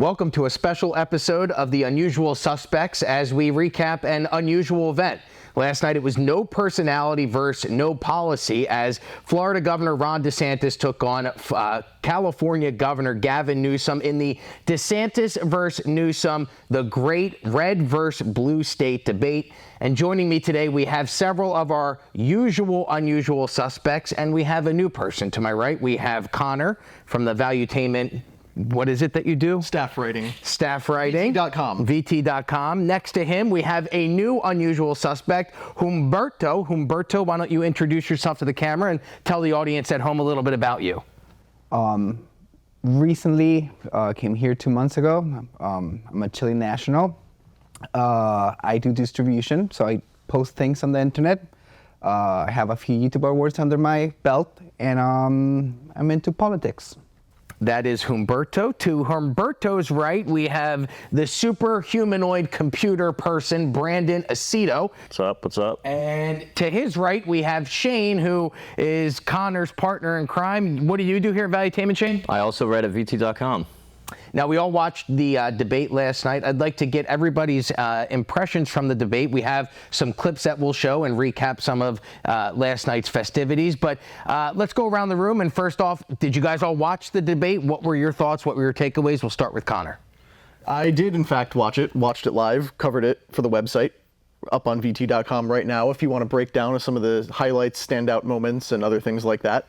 Welcome to a special episode of The Unusual Suspects as we recap an unusual event. Last night it was no personality versus no policy as Florida Governor Ron DeSantis took on California Governor Gavin Newsom in the DeSantis versus Newsom, the great red versus blue state debate. And joining me today, we have several of our usual unusual suspects, and we have a new person to my right. We have Connor from the Valuetainment. What is it that you do? Staff writing. Staff writing. VT.com. VT.com. Next to him, we have a new unusual suspect, Humberto. Humberto, why don't you introduce yourself to the camera and tell the audience at home a little bit about you? Recently, came here 2 months ago. I'm a Chile national. I do distribution, so I post things on the internet. I have a few YouTube awards under my belt, and I'm into politics. That is Humberto. To Humberto's right, we have the super humanoid computer person, Brandon Aceto. What's up? What's up? And to his right, we have Shane, who is Connor's partner in crime. What do you do here at Valuetainment, Shane? I also write at VT.com. Now, we all watched the debate last night. I'd like to get everybody's impressions from the debate. We have some clips that we'll show and recap some of last night's festivities. But let's go around the room. And first off, did you guys all watch the debate? What were your thoughts? What were your takeaways? We'll start with Connor. I did, in fact, watched it live, covered it for the website, up on VT.com right now, if you want to break down some of the highlights, standout moments, and other things like that.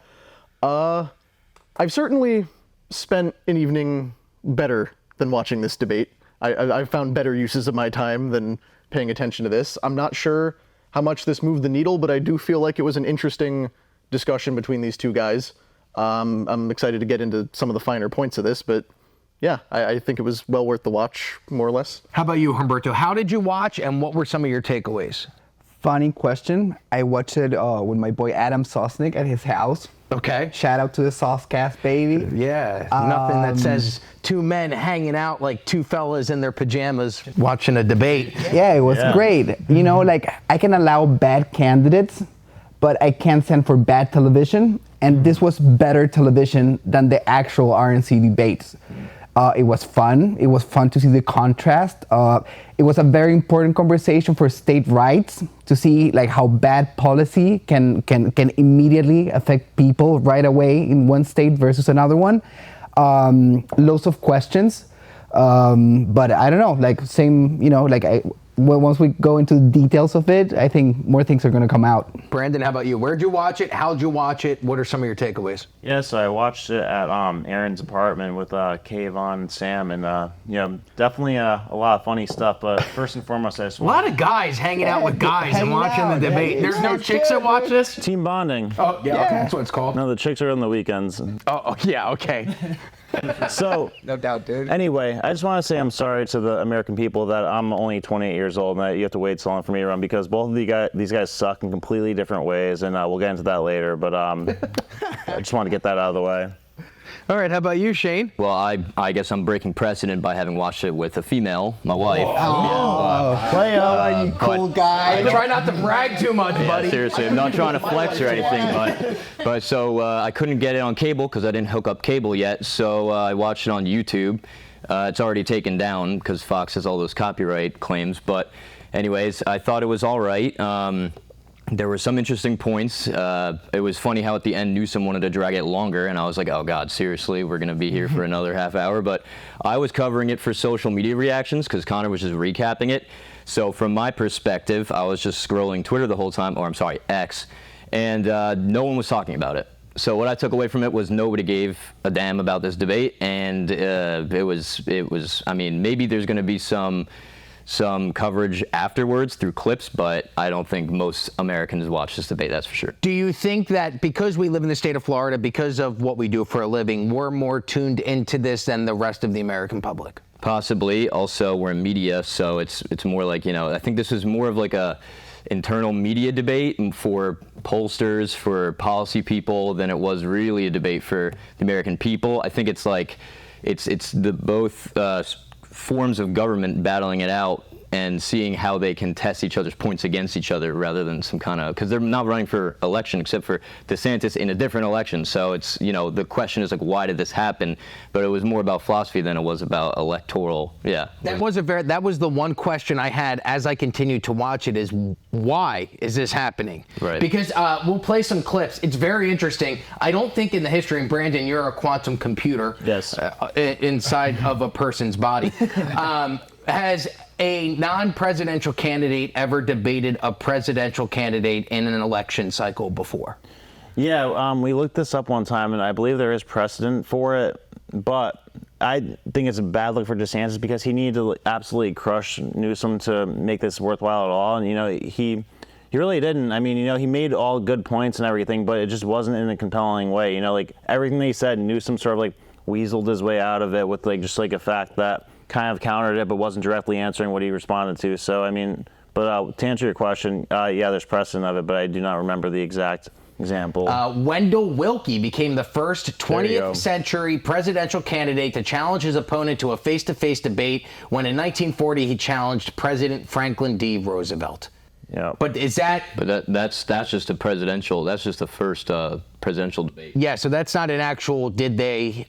I've certainly spent an evening better than watching this debate. I've found better uses of my time than paying attention to this. I'm not sure how much this moved the needle, but I do feel like it was an interesting discussion between these two guys. I'm excited to get into some of the finer points of this, but yeah, I think it was well worth the watch, more or less. How about you, Humberto? How did you watch, and what were some of your takeaways? Funny question. I watched it with my boy Adam Sosnick at his house. Okay. Shout out to the Saucecast, baby. Yeah, nothing that says two men hanging out like two fellas in their pajamas watching a debate. Yeah, it was great. You know, like, I can allow bad candidates, but I can't stand for bad television. And this was better television than the actual RNC debates. It was fun. It was fun to see the contrast. It was a very important conversation for state rights to see like how bad policy can immediately affect people right away in one state versus another one. Lots of questions, but I don't know. Like same, you know, like once we go into the details of it, I think more things are going to come out. Brandon, how about you? Where'd you watch it? How'd you watch it? What are some of your takeaways? Yeah, so I watched it at Aaron's apartment with Kayvon and Sam, and definitely a lot of funny stuff. But first and foremost, I just A lot of guys hanging out with guys and watching the debate. Yeah, There's no chicks that watch this? team bonding. Oh, yeah, okay, that's what it's called. No, the chicks are on the weekends. Oh, yeah, okay. So, No doubt, dude. anyway, I just want to say I'm sorry to the American people that I'm only 28 years old and that you have to wait so long for me to run, because both of these guys suck in completely different ways, and we'll get into that later, but I just want to get that out of the way. All right, how about you, Shane? Well, I guess I'm breaking precedent by having watched it with a female, my wife. You cool guy. Try not to brag too much, buddy. Yeah, seriously, I'm not trying to flex or anything, but so I couldn't get it on cable because I didn't hook up cable yet, so I watched it on YouTube. It's already taken down because Fox has all those copyright claims, but anyways, I thought it was all right. There were some interesting points. It was funny how at the end Newsom wanted to drag it longer, and I was like, oh God, seriously, we're going to be here for another half hour. But I was covering it for social media reactions because Connor was just recapping it. So from my perspective, I was just scrolling Twitter the whole time, or I'm sorry, X, and no one was talking about it. So what I took away from it was nobody gave a damn about this debate, and it was. I mean, maybe there's going to be some coverage afterwards through clips, but I don't think most Americans watch this debate, that's for sure. Do you think that because we live in the state of Florida, because of what we do for a living, we're more tuned into this than the rest of the American public? Possibly. Also, we're in media, so it's more like, you know, I think this is more of like a internal media debate for pollsters, for policy people, than it was really a debate for the American people. I think it's like, it's the both forms of government battling it out and seeing how they can test each other's points against each other rather than some kind of, because they're not running for election except for DeSantis in a different election. So it's, the question is like, why did this happen? But it was more about philosophy than it was about electoral. Yeah. That was the one question I had as I continued to watch it, is why is this happening? Right. Because we'll play some clips. It's very interesting. I don't think in the history, and Brandon, you're a quantum computer. Yes. Inside of a person's body. Has a non-presidential candidate ever debated a presidential candidate in an election cycle before? Yeah, we looked this up one time, and I believe there is precedent for it, but I think it's a bad look for DeSantis because he needed to absolutely crush Newsom to make this worthwhile at all, and he really didn't. I mean, he made all good points and everything, but it just wasn't in a compelling way. Like everything they said, Newsom sort of like weaseled his way out of it with just a fact that kind of countered it, but wasn't directly answering what he responded to. So, I mean, but to answer your question, yeah, there's precedent of it, but I do not remember the exact example. Wendell Willkie became the first 20th century presidential candidate to challenge his opponent to a face-to-face debate when in 1940 he challenged President Franklin D. Roosevelt. Yeah. But is that... But that's just a presidential, that's just the first presidential debate. Yeah, so that's not an actual, did a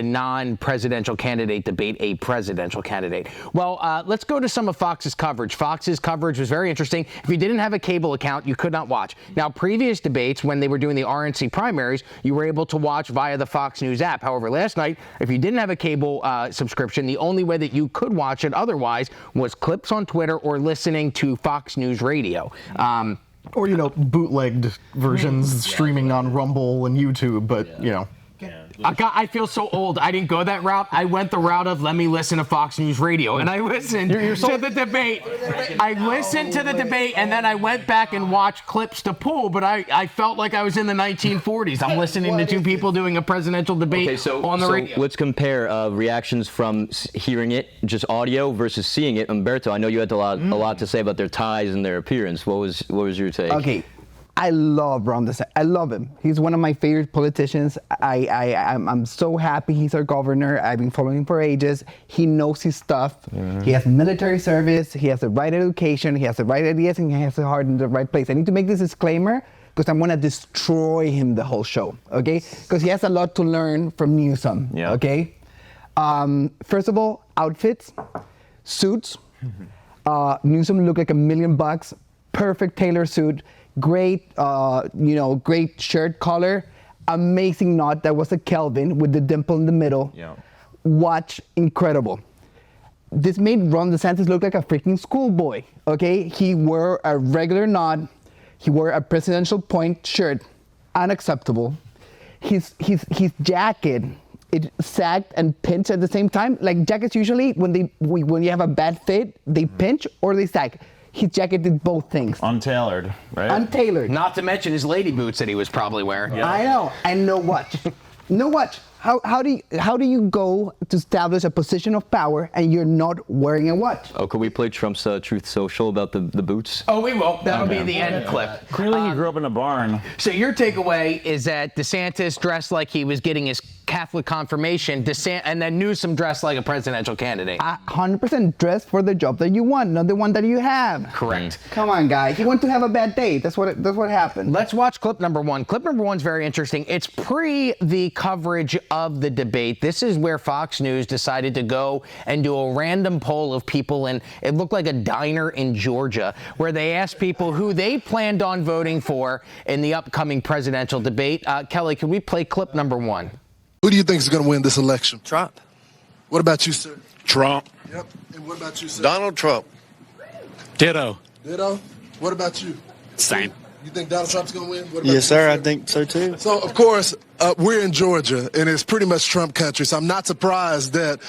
non-presidential candidate debate a presidential candidate? Well, let's go to some of Fox's coverage. Fox's coverage was very interesting. If you didn't have a cable account, you could not watch. Now, previous debates, when they were doing the RNC primaries, you were able to watch via the Fox News app. However, last night, if you didn't have a cable subscription, the only way that you could watch it otherwise was clips on Twitter or listening to Fox News Radio. Or, bootlegged versions streaming on Rumble and YouTube, but, I feel so old. I didn't go that route. I went the route of let me listen to Fox News Radio, and I listened to the debate. I listened to the debate, and then I went back and watched clips to pull, but I felt like I was in the 1940s. I'm listening to two people doing a presidential debate on the radio. Let's compare reactions from hearing it, just audio, versus seeing it. Humberto, I know you had a lot to say about their ties and their appearance. What was your take? Okay. I love Ron DeSantis. I love him. He's one of my favorite politicians. I'm so happy he's our governor. I've been following him for ages. He knows his stuff. Mm-hmm. He has military service. He has the right education. He has the right ideas, and he has the heart in the right place. I need to make this disclaimer because I'm going to destroy him the whole show, okay? Because he has a lot to learn from Newsom, okay? First of all, outfits, suits. Newsom looked like $1 million. Perfect tailor suit. Great, great shirt collar, amazing knot. That was a Kelvin with the dimple in the middle. Yeah. Watch, incredible. This made Ron DeSantis look like a freaking schoolboy, okay? He wore a regular knot. He wore a presidential point shirt, unacceptable. His jacket, it sagged and pinched at the same time. Like jackets usually, when you have a bad fit, they pinch or they sag. His jacket did both things. Untailored, right? Untailored. Not to mention his lady boots that he was probably wearing. Yeah. I know. And no watch. No watch. How do you go to establish a position of power and you're not wearing a watch? Oh, could we play Trump's Truth Social about the boots? Oh, we will. That'll be the end clip. Clearly he grew up in a barn. So your takeaway is that DeSantis dressed like he was getting his Catholic confirmation, and then Newsom dressed like a presidential candidate. 100% dressed for the job that you want, not the one that you have. Correct. Come on, guys. He went to have a bad day. That's what happened. Let's watch clip number one. Clip number one's very interesting. It's pre the coverage of the debate. This is where Fox News decided to go and do a random poll of people, and it looked like a diner in Georgia, where they asked people who they planned on voting for in the upcoming presidential debate. Kelly, can we play clip number one? Who do you think is going to win this election? Trump. What about you, sir? Trump. Yep. And what about you, sir? Donald Trump. Ditto. What about you? Same. You think Donald Trump's going to win? What about Yes, sir. I think so, too. So, of course, we're in Georgia, and it's pretty much Trump country, so I'm not surprised that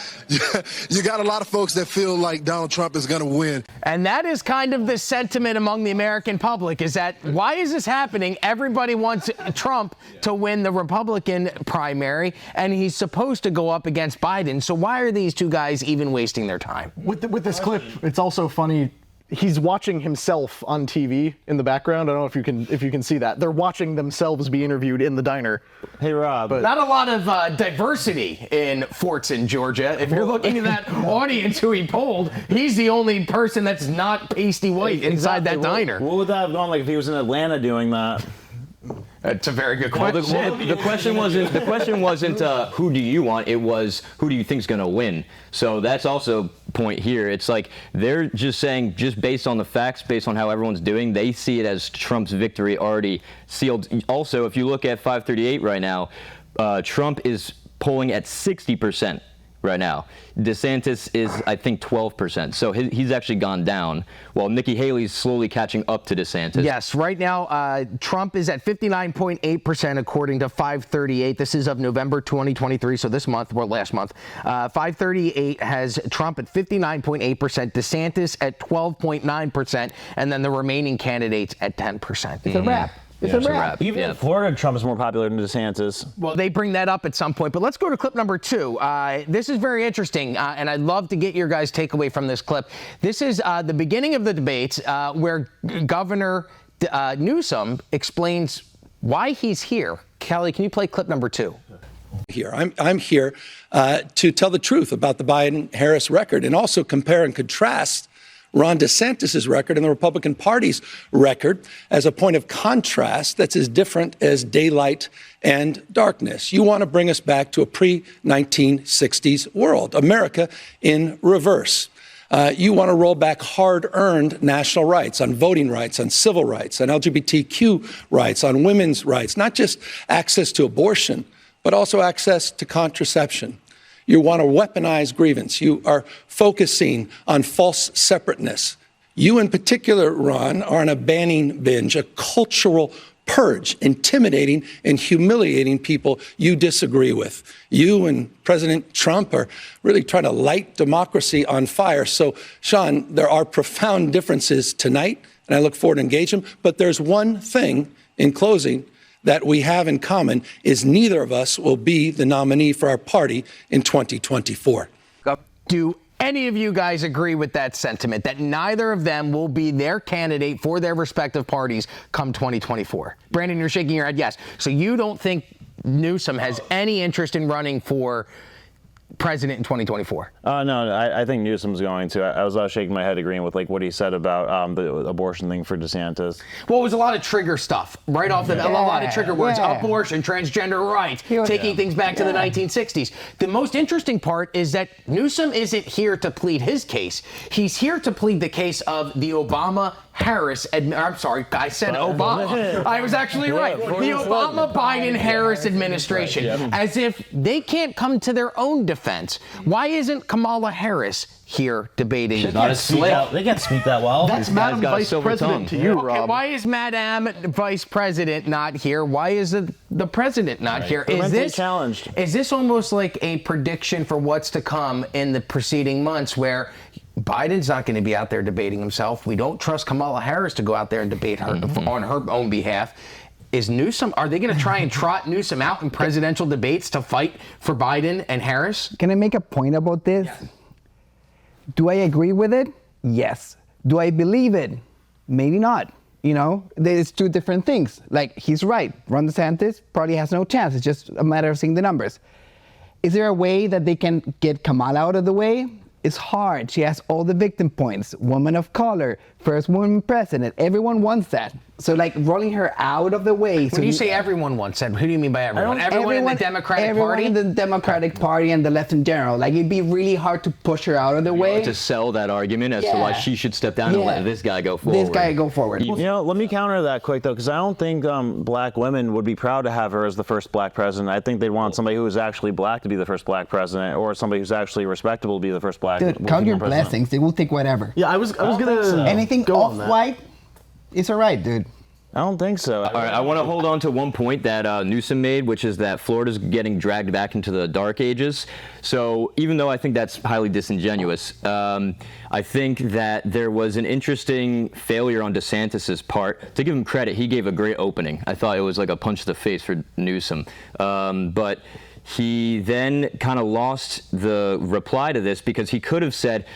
you got a lot of folks that feel like Donald Trump is going to win. And that is kind of the sentiment among the American public, is that why is this happening? Everybody wants Trump to win the Republican primary, and he's supposed to go up against Biden. So why are these two guys even wasting their time? With this clip, it's also funny he's watching himself on TV in the background. I don't know if you can see that. They're watching themselves be interviewed in the diner. Hey, Rob. Not a lot of diversity in Fortson, Georgia. If you're looking at that audience who he polled, he's the only person that's not pasty white inside that diner. What would that have gone like if he was in Atlanta doing that? That's a very good question. The question wasn't who do you want, it was who do you think's going to win. So that's also point here. It's like they're just saying, just based on the facts, based on how everyone's doing, they see it as Trump's victory already sealed. Also, if you look at 538 right now, Trump is polling at 60% right now. DeSantis is, I think, 12%. So he's actually gone down, while Nikki Haley's slowly catching up to DeSantis. Yes, right now, Trump is at 59.8% according to 538. This is of November 2023, so this month, or last month. 538 has Trump at 59.8%, DeSantis at 12.9%, and then the remaining candidates at 10%. It's a wrap. It's a wrap. Even in Florida, Trump is more popular than DeSantis. Well, they bring that up at some point, but let's go to clip number 2. This is very interesting, and I'd love to get your guys' takeaway from this clip. This is the beginning of the debates where Governor Newsom explains why he's here. Kelly, can you play clip number 2? Here, I'm here to tell the truth about the Biden-Harris record and also compare and contrast Ron DeSantis' record and the Republican Party's record as a point of contrast that's as different as daylight and darkness. You want to bring us back to a pre-1960s world, America in reverse. You want to roll back hard-earned national rights on voting rights, on civil rights, on LGBTQ rights, on women's rights, not just access to abortion, but also access to contraception. You want to weaponize grievance. You are focusing on false separateness. You in particular, Ron, are on a banning binge, a cultural purge, intimidating and humiliating people you disagree with. You and President Trump are really trying to light democracy on fire. So, Sean, there are profound differences tonight, and I look forward to engaging them. But there's one thing in closing that we have in common is neither of us will be the nominee for our party in 2024. Do any of you guys agree with that sentiment, that neither of them will be their candidate for their respective parties come 2024? Brandon, you're shaking your head yes. So you don't think Newsom has any interest in running for president in 2024? No, I think Newsom's going to. I was shaking my head agreeing with like what he said about the abortion thing for DeSantis. Well, it was a lot of trigger stuff right off the a lot of trigger words: abortion, transgender rights, taking things back to the 1960s. The most interesting part is that Newsom isn't here to plead his case. He's here to plead the case of the Obama-Harris. I'm sorry, I said Obama. I was actually right. The Obama-Biden-Harris administration, as if they can't come to their own defense. Why isn't Kamala Harris here debating? They can't speak that well. That's Madam Vice President to you, Rob. Okay, why is Madam Vice President not here? Why is the president not here? Is this almost like a prediction for what's to come in the preceding months, where Biden's not going to be out there debating himself? We don't trust Kamala Harris to go out there and debate her on her own behalf. Is Newsom, are they going to try and trot Newsom out in presidential debates to fight for Biden and Harris? Can I make a point about this? Yes. Do I agree with it? Yes. Do I believe it? Maybe not. You know, there's two different things. Like, he's right. Ron DeSantis probably has no chance. It's just a matter of seeing the numbers. Is there a way that they can get Kamala out of the way? It's hard. She has all the victim points. Woman of color, first woman president. Everyone wants that. So, like, rolling her out of the way. When you say everyone wants that, who do you mean by everyone? Everyone in the Democratic Party? Everyone in the Democratic Party and the left in general. Like, it'd be really hard to push her out of the way. To sell that argument as to why she should step down and let this guy go forward. This guy go forward. You know, let me counter that quick, though, because I don't think black women would be proud to have her as the first black president. I think they'd want somebody who is actually black to be the first black president, or somebody who's actually respectable to be the first black president. Dude, count your blessings. They will take whatever. Yeah, I was gonna anything off-white, it's all right, dude. I don't think so. All right, I want to hold on to one point that Newsom made, which is that Florida's getting dragged back into the dark ages. So even though I think that's highly disingenuous, I think that there was an interesting failure on DeSantis's part. To give him credit, he gave a great opening. I thought it was like a punch to the face for Newsom. But he then kind of lost the reply to this, because he could have said,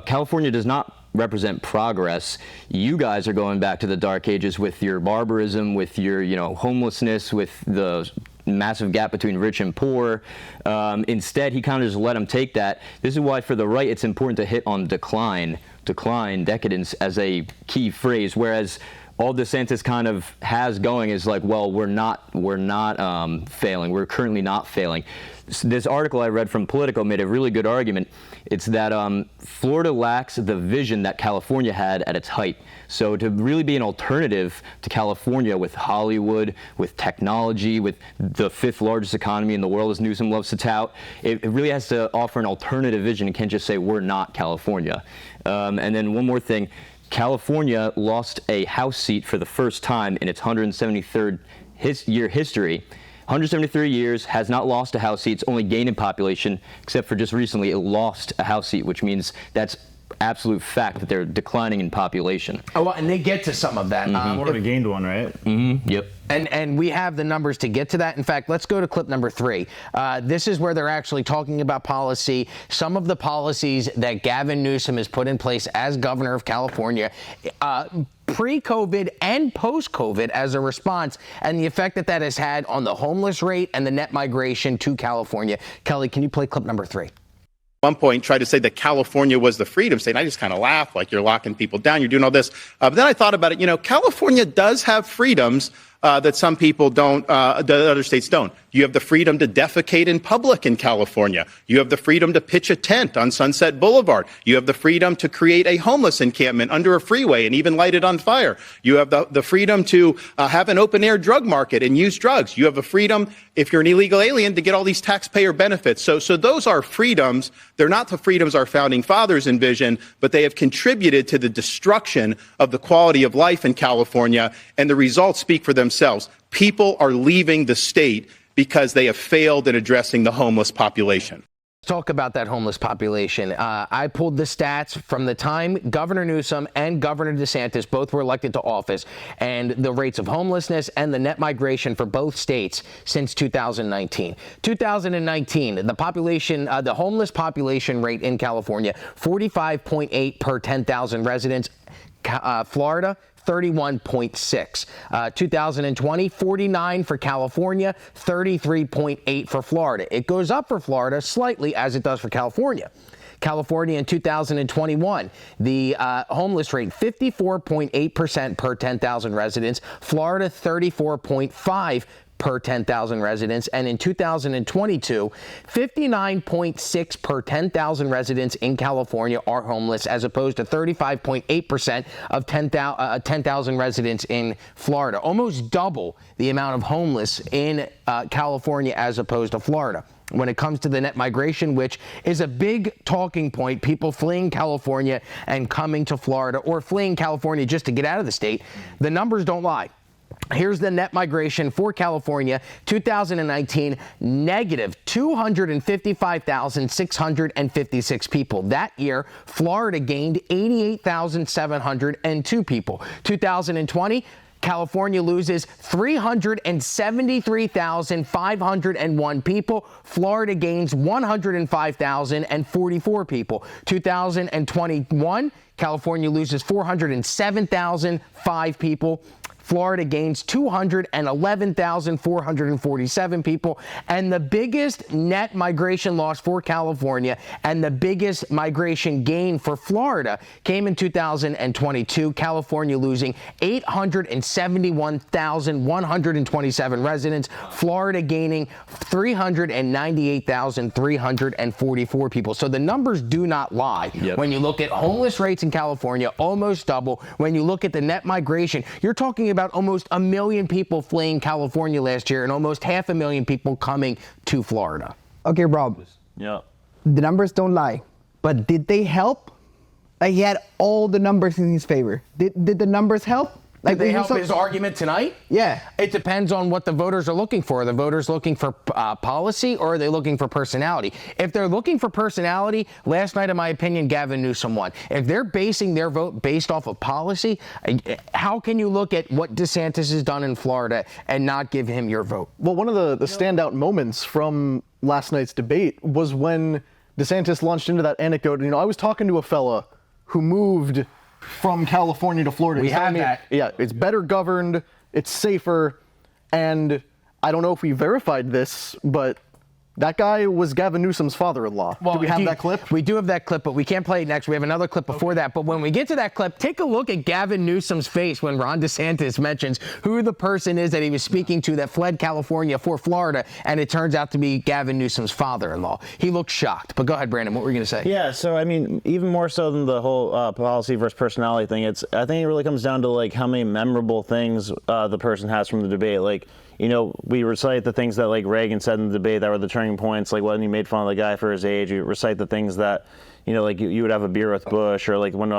California does not represent progress. You guys are going back to the dark ages with your barbarism, with your, homelessness, with the massive gap between rich and poor. Instead, he kind of just let him take that. This is why for the right, it's important to hit on decline, decadence as a key phrase, whereas all DeSantis kind of has going is like, well, we're not failing. We're currently not failing. This article I read from Politico made a really good argument. It's that Florida lacks the vision that California had at its height. So to really be an alternative to California with Hollywood, with technology, with the 5th largest economy in the world, as Newsom loves to tout, it really has to offer an alternative vision. It can't just say we're not California. And then one more thing. California lost a House seat for the first time in its 173rd year history. 173 years, has not lost a House seat. It's only gained in population, except for just recently it lost a House seat, which means that's absolute fact that they're declining in population. Oh, well, and they get to some of that. Florida gained one, right? Yep. And we have the numbers to get to that. In fact, let's go to clip number 3. This is where they're actually talking about policy, some of the policies that Gavin Newsom has put in place as governor of California, pre-COVID and post-COVID as a response, and the effect that that has had on the homeless rate and the net migration to California. Kelly, can you play clip number 3? One point tried to say that California was the freedom state. And I just kind of laughed, like, you're locking people down, you're doing all this. But then I thought about it, California does have freedoms that some people don't, that other states don't. You have the freedom to defecate in public in California. You have the freedom to pitch a tent on Sunset Boulevard. You have the freedom to create a homeless encampment under a freeway and even light it on fire. You have the freedom to have an open-air drug market and use drugs. You have the freedom, if you're an illegal alien, to get all these taxpayer benefits. So those are freedoms. They're not the freedoms our founding fathers envisioned, but they have contributed to the destruction of the quality of life in California, and the results speak for themselves. People are leaving the state because they have failed in addressing the homeless population. Talk about that homeless population. I pulled the stats from the time Governor Newsom and Governor DeSantis both were elected to office, and the rates of homelessness and the net migration for both states since 2019. 2019, the population, the homeless population rate in California, 45.8 per 10,000 residents. Florida, 31.6. 2020, 49 for California, 33.8 for Florida. It goes up for Florida slightly as it does for California. California in 2021, the homeless rate 54.8% per 10,000 residents. Florida 34.5 per 10,000 residents, and in 2022, 59.6 per 10,000 residents in California are homeless, as opposed to 35.8% of 10,000 residents in Florida. Almost double the amount of homeless in California as opposed to Florida. When it comes to the net migration, which is a big talking point, people fleeing California and coming to Florida, or fleeing California just to get out of the state, the numbers don't lie. Here's the net migration for California, 2019, negative 255,656 people. That year, Florida gained 88,702 people. 2020, California loses 373,501 people. Florida gains 105,044 people. 2021, California loses 407,005 people. Florida gains 211,447 people, and the biggest net migration loss for California and the biggest migration gain for Florida came in 2022, California losing 871,127 residents, Florida gaining 398,344 people. So the numbers do not lie. Yep. When you look at homeless rates in California, almost double. When you look at the net migration, you're talking about almost 1 million people fleeing California last year and almost 500,000 people coming to Florida. Okay, Rob. Yeah. The numbers don't lie, but did they help? Like, he had all the numbers in his favor. Did the numbers help? Like, Did they help his argument tonight? Yeah. It depends on what the voters are looking for. Are the voters looking for policy, or are they looking for personality? If they're looking for personality, last night, in my opinion, Gavin Newsom won. If they're basing their vote based off of policy, how can you look at what DeSantis has done in Florida and not give him your vote? Well, one of the standout moments from last night's debate was when DeSantis launched into that anecdote. I was talking to a fella who moved from California to Florida. We He's telling have that. Yeah, it's better governed, it's safer, and I don't know if we verified this, but that guy was Gavin Newsom's father-in-law. Do we have that clip? We do have that clip, but we can't play it next. We have another clip before that. But when we get to that clip, take a look at Gavin Newsom's face when Ron DeSantis mentions who the person is that he was speaking to that fled California for Florida, and it turns out to be Gavin Newsom's father-in-law. He looked shocked. But go ahead, Brandon. What were you going to say? Yeah, so I mean, even more so than the whole policy versus personality thing, I think it really comes down to like how many memorable things the person has from the debate. Like, you know, we recite the things that like Reagan said in the debate that were the turning points, like when he made fun of the guy for his age. We recite the things that, you know, like you would have a beer with Bush, or like when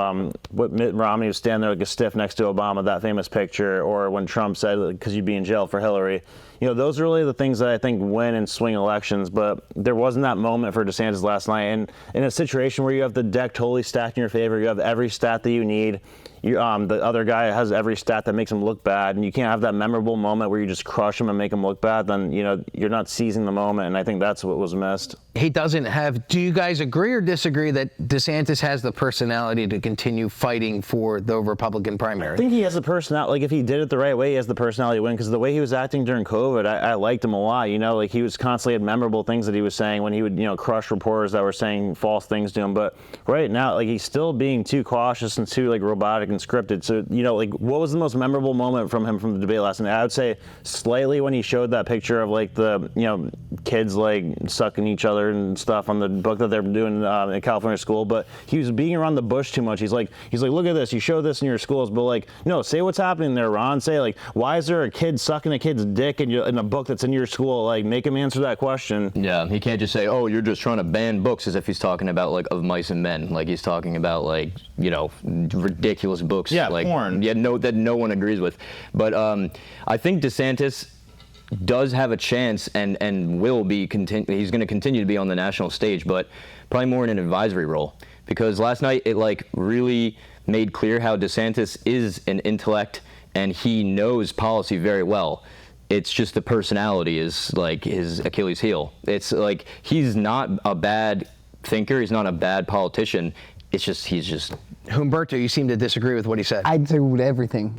Mitt Romney was standing there like a stiff next to Obama, that famous picture, or when Trump said, because you'd be in jail for Hillary. You know, those are really the things that I think win and swing elections, but there wasn't that moment for DeSantis last night. And in a situation where you have the deck totally stacked in your favor, you have every stat that you need. The other guy has every stat that makes him look bad, and you can't have that memorable moment where you just crush him and make him look bad, then, you know, you're not seizing the moment, and I think that's what was missed. He doesn't have. Do you guys agree or disagree that DeSantis has the personality to continue fighting for the Republican primary? I think he has the personality. Like, if he did it the right way, he has the personality to win, because the way he was acting during COVID, I liked him a lot. You know, like, he was constantly had memorable things that he was saying when he would, you know, crush reporters that were saying false things to him. But right now, like, he's still being too cautious and too, like, robotic and scripted. So, you know, like, what was the most memorable moment from him from the debate last night? I would say slightly when he showed that picture of, like, the, you know, kids, like, sucking each other and stuff on the book that they're doing in California school. But he was beating around the bush too much. He's like, look at this. You show this in your schools, but, like, no, say what's happening there, Ron. Say, like, why is there a kid sucking a kid's dick in a book that's in your school? Like, make him answer that question. Yeah, he can't just say, oh, you're just trying to ban books, as if he's talking about, like, Of Mice and Men. Like, he's talking about, like, you know, ridiculous books. Yeah, like, porn. Yeah, that no one agrees with. But I think DeSantis does have a chance and will be he's going to continue to be on the national stage, but probably more in an advisory role, because last night it like really made clear how DeSantis is an intellect and he knows policy very well. It's just the personality is like his Achilles heel. It's like he's not a bad thinker, he's not a bad politician. It's just he's just. Humberto, you seem to disagree with what he said. I disagree with everything.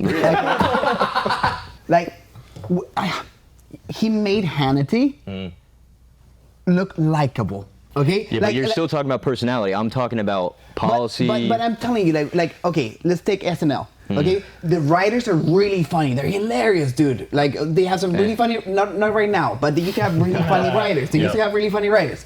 He made Hannity look likable. Okay. Yeah, but you're still talking about personality. I'm talking about policy. But I'm telling you, like, okay, let's take SNL. Okay, the writers are really funny. They're hilarious, dude. Like, they have some really funny. Not right now, but they used to have really funny writers. They used to have really funny writers.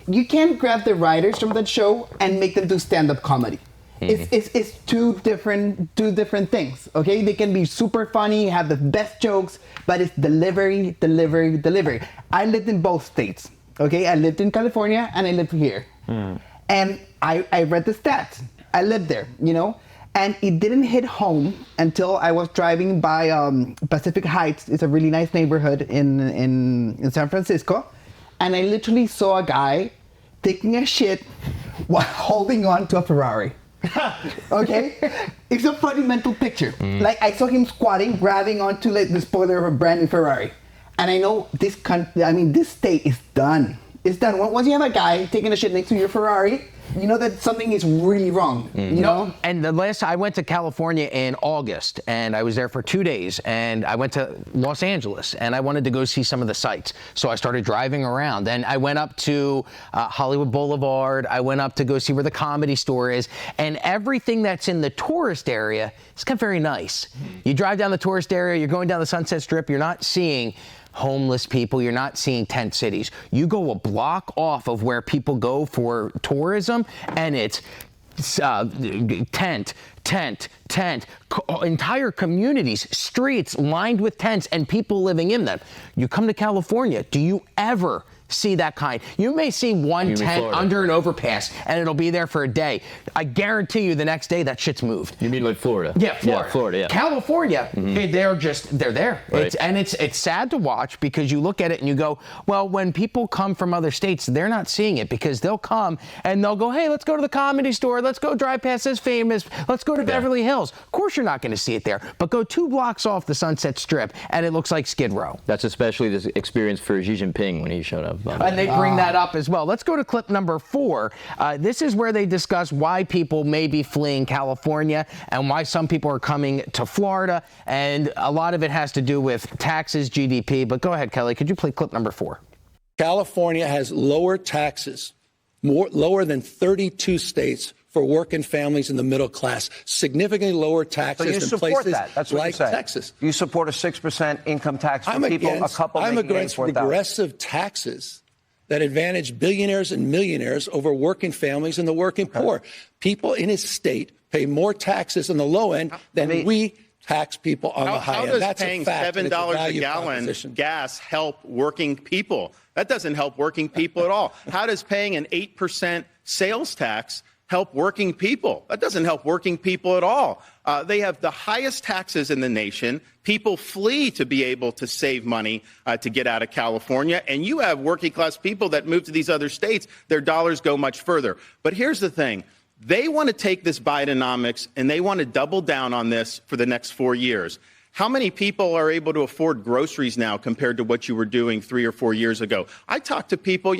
You can't grab the writers from that show and make them do stand-up comedy. It's two different things. Okay, they can be super funny, have the best jokes, but it's delivery. I lived in both states. Okay, I lived in California and I lived here, and I read the stats. I lived there, you know, and it didn't hit home until I was driving by Pacific Heights. It's a really nice neighborhood in San Francisco, and I literally saw a guy taking a shit while holding on to a Ferrari. Okay, it's a funny mental picture. Like, I saw him squatting, grabbing onto like the spoiler of a brand new Ferrari, and I know this state is done. It's done. Once you have a guy taking a shit next to your Ferrari, you know that something is really wrong. You know. And the last I went to California in August, and I was there for 2 days, and I went to Los Angeles, and I wanted to go see some of the sights. So I started driving around, and I went up to Hollywood Boulevard. I went up to go see where the Comedy Store is, and everything that's in the tourist area is kind of very nice. You drive down the tourist area, you're going down the Sunset Strip, you're not seeing homeless people, you're not seeing tent cities. You go a block off of where people go for tourism, and it's tent, entire communities, streets lined with tents and people living in them. You come to California, do you ever see that kind? You may see one tent under an overpass and it'll be there for a day. I guarantee you the next day that shit's moved. You mean like Florida? Yeah, Florida. Yeah, Florida, yeah. California, they're there. Right. It's sad to watch, because you look at it and you go, well, when people come from other states, they're not seeing it, because they'll come and they'll go, hey, let's go to the Comedy Store, let's go drive past this famous, let's go to Beverly Hills. Of course you're not going to see it there, but go 2 blocks off the Sunset Strip and it looks like Skid Row. That's especially this experience for Xi Jinping when he showed up. And they bring that up as well. Let's go to clip number 4. This is where they discuss why people may be fleeing California and why some people are coming to Florida. And a lot of it has to do with taxes, GDP. But go ahead, Kelly. Could you play clip number 4? California has lower taxes, lower than 32 states for working families in the middle class, significantly lower taxes than places That's what like Texas. You support a 6% income tax for people, I'm against regressive taxes that advantage billionaires and millionaires over working families and the working poor. People in his state pay more taxes on the low end than we tax people on the high end. How does That's paying a fact, $7 a gallon gas help working people? That doesn't help working people at all. How does paying an 8% sales tax help working people? That doesn't help working people at all. They have the highest taxes in the nation. People flee to be able to save money to get out of California. And you have working class people that move to these other states. Their dollars go much further. But here's the thing. They want to take this Bidenomics and they want to double down on this for the next 4 years. How many people are able to afford groceries now compared to what you were doing 3 or 4 years ago? I talked to people,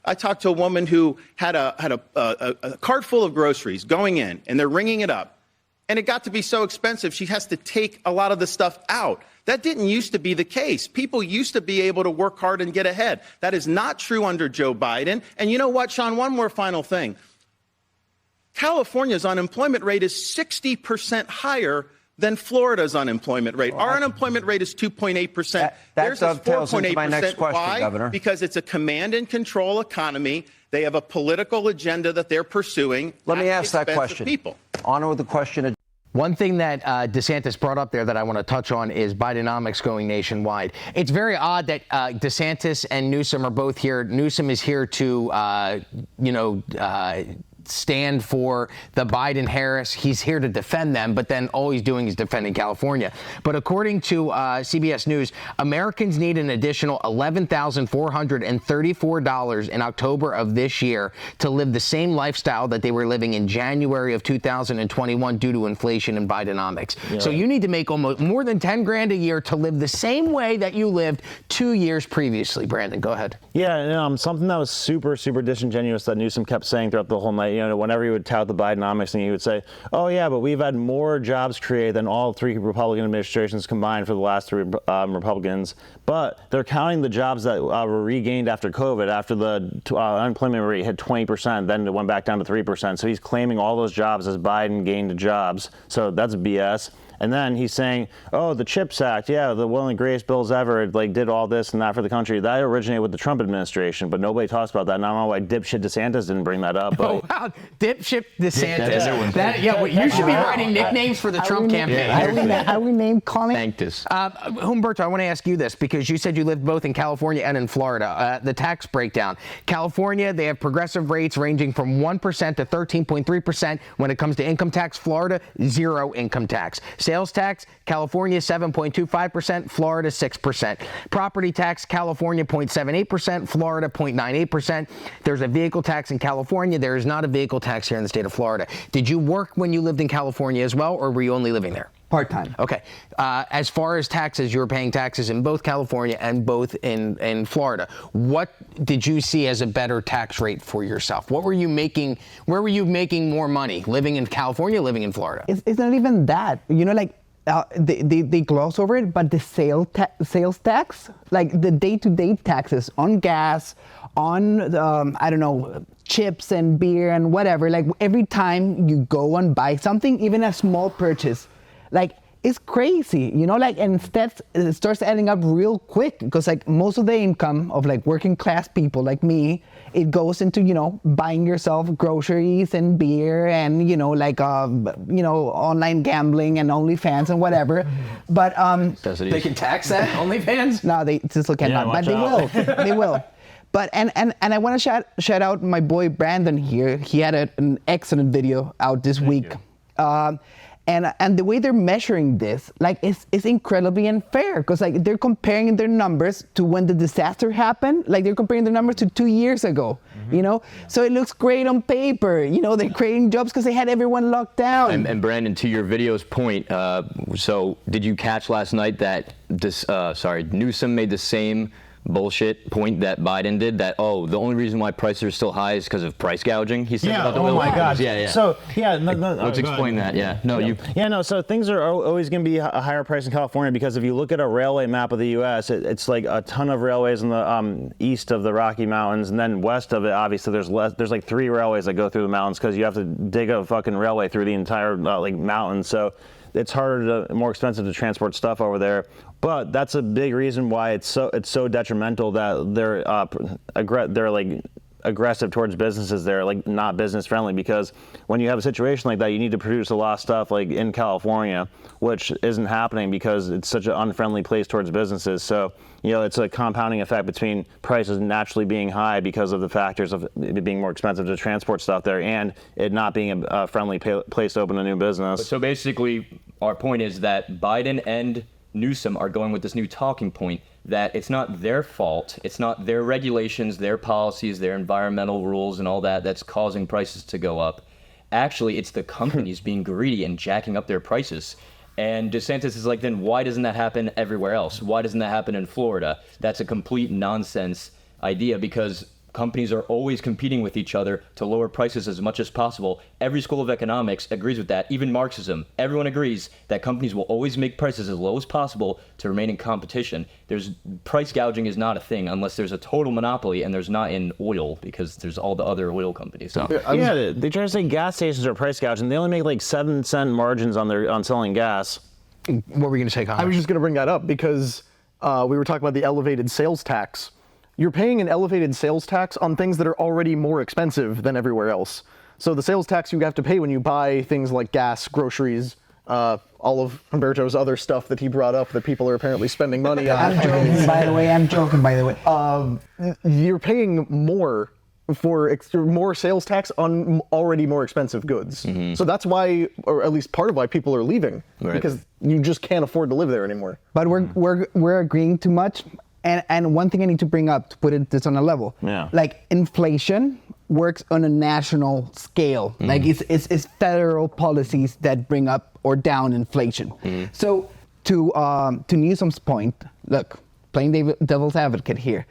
I talked to a woman who had a cart full of groceries going in, and they're ringing it up. And it got to be so expensive, she has to take a lot of the stuff out. That didn't used to be the case. People used to be able to work hard and get ahead. That is not true under Joe Biden. And you know what, Sean, one more final thing. California's unemployment rate is 60% higher than Florida's unemployment rate. Our unemployment rate is 2.8%. That dovetails into my next question, Why? Governor. Because it's a command and control economy. They have a political agenda that they're pursuing. Let me ask that question. People. On with the question. One thing that DeSantis brought up there that I want to touch on is Bidenomics going nationwide. It's very odd that DeSantis and Newsom are both here. Newsom is here to, stand for the Biden-Harris. He's here to defend them, but then all he's doing is defending California. But according to CBS News, Americans need an additional $11,434 in October of this year to live the same lifestyle that they were living in January of 2021 due to inflation and Bidenomics. Yeah. So you need to make almost more than 10 grand a year to live the same way that you lived 2 years previously. Brandon, go ahead. Yeah, something that was super, super disingenuous that Newsom kept saying throughout the whole night. Whenever he would tout the Bidenomics thing, he would say, oh, yeah, but we've had more jobs created than all 3 Republican administrations combined for the last 3 Republicans. But they're counting the jobs that were regained after COVID, after the unemployment rate hit 20%, then it went back down to 3%. So he's claiming all those jobs as Biden gained jobs. So that's BS. And then he's saying, oh, the CHIPS Act, yeah, the one of the greatest bills ever, did all this and that for the country. That originated with the Trump administration, but nobody talks about that. And I don't know why dipshit DeSantis didn't bring that up. But oh, wow, dipshit DeSantis. You should be writing nicknames for the Trump campaign. Are we named calling? Sanctus. Humberto, I want to ask you this because you said you lived both in California and in Florida. The tax breakdown. California, they have progressive rates ranging from 1% to 13.3% when it comes to income tax. Florida, 0 income tax. Sales tax, California 7.25%, Florida 6%. Property tax, California 0.78%, Florida 0.98%. There's a vehicle tax in California. There is not a vehicle tax here in the state of Florida. Did you work when you lived in California as well, or were you only living there? Part-time. Okay. As far as taxes, you were paying taxes in both California and both in Florida. What did you see as a better tax rate for yourself? What were you making? Where were you making more money? Living in California, living in Florida? It's not even that. They gloss over it, but the sales tax, like the day-to-day taxes on gas, on chips and beer and whatever. Like every time you go and buy something, even a small purchase. It's crazy, and instead it starts adding up real quick because most of the income of working class people like me, it goes into, buying yourself groceries and beer and, online gambling and OnlyFans and whatever. But they can tax that OnlyFans? No, they still cannot, but they will. They will. But and I want to shout out my boy Brandon here. He had an excellent video out this week. And the way they're measuring this, it's incredibly unfair because they're comparing their numbers to when the disaster happened. They're comparing their numbers to 2 years ago, So it looks great on paper. They're creating jobs because they had everyone locked down. And Brandon, to your video's point, so did you catch last night that Newsom made the same bullshit point that Biden did, that, oh, the only reason why prices are still high is because of price gouging, he said. Yeah, about the oh oil my companies. God. Yeah. So, yeah, Let's explain that, yeah. No, you. Yeah, no, so things are always going to be a higher price in California because if you look at a railway map of the U.S., it's like a ton of railways in the east of the Rocky Mountains, and then west of it, obviously, there's like 3 railways that go through the mountains because you have to dig a fucking railway through the entire like mountain. So it's more expensive to transport stuff over there. But that's a big reason why it's so detrimental that they're like aggressive towards businesses. They're like not business friendly, because when you have a situation like that, you need to produce a lot of stuff like in California, which isn't happening because it's such an unfriendly place towards businesses. So, you know, it's a compounding effect between prices naturally being high because of the factors of it being more expensive to transport stuff there and it not being a friendly place to open a new business. So basically, our point is that Biden and Newsom are going with this new talking point that it's not their fault, it's not their regulations, their policies, their environmental rules and all that that's causing prices to go up. Actually, it's the companies being greedy and jacking up their prices. And DeSantis is like, then why doesn't that happen everywhere else? Why doesn't that happen in Florida? That's a complete nonsense idea, because companies are always competing with each other to lower prices as much as possible. Every school of economics agrees with that, even Marxism. Everyone agrees that companies will always make prices as low as possible to remain in competition. Price gouging is not a thing unless there's a total monopoly, and there's not in oil because there's all the other oil companies. So. Yeah, they try to say gas stations are price gouging. They only make like 7-cent margins on selling gas. What were you going to say, Connor? I was just going to bring that up because we were talking about the elevated sales tax. You're paying an elevated sales tax on things that are already more expensive than everywhere else. So the sales tax you have to pay when you buy things like gas, groceries, all of Humberto's other stuff that he brought up that people are apparently spending money on. I'm joking, by the way. You're paying more for more sales tax on already more expensive goods. Mm-hmm. So that's why, or at least part of why people are leaving, because you just can't afford to live there anymore. But we're agreeing too much. And one thing I need to bring up to put this on a level, like inflation works on a national scale. Like it's federal policies that bring up or down inflation. So to Newsom's point, look, playing devil's advocate here,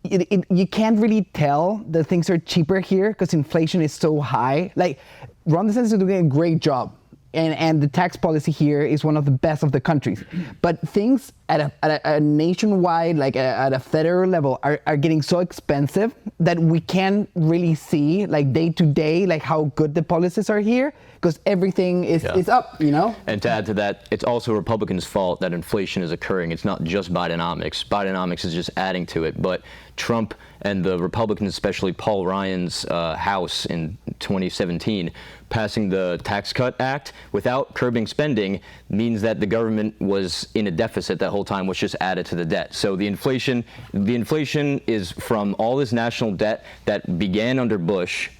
you can't really tell that things are cheaper here because inflation is so high. Like Ron DeSantis is doing a great job. And the tax policy here is one of the best of the countries. But things at a nationwide, like at a federal level, are getting so expensive that we can't really see, like day to day, like how good the policies are here, because everything is up, you know? And to add to that, it's also Republicans' fault that inflation is occurring. It's not just Bidenomics. Bidenomics is just adding to it. But Trump and the Republicans, especially Paul Ryan's House in 2017, passing the Tax Cut Act without curbing spending means that the government was in a deficit that whole time, which just added to the debt. So the inflation is from all this national debt that began under Bush,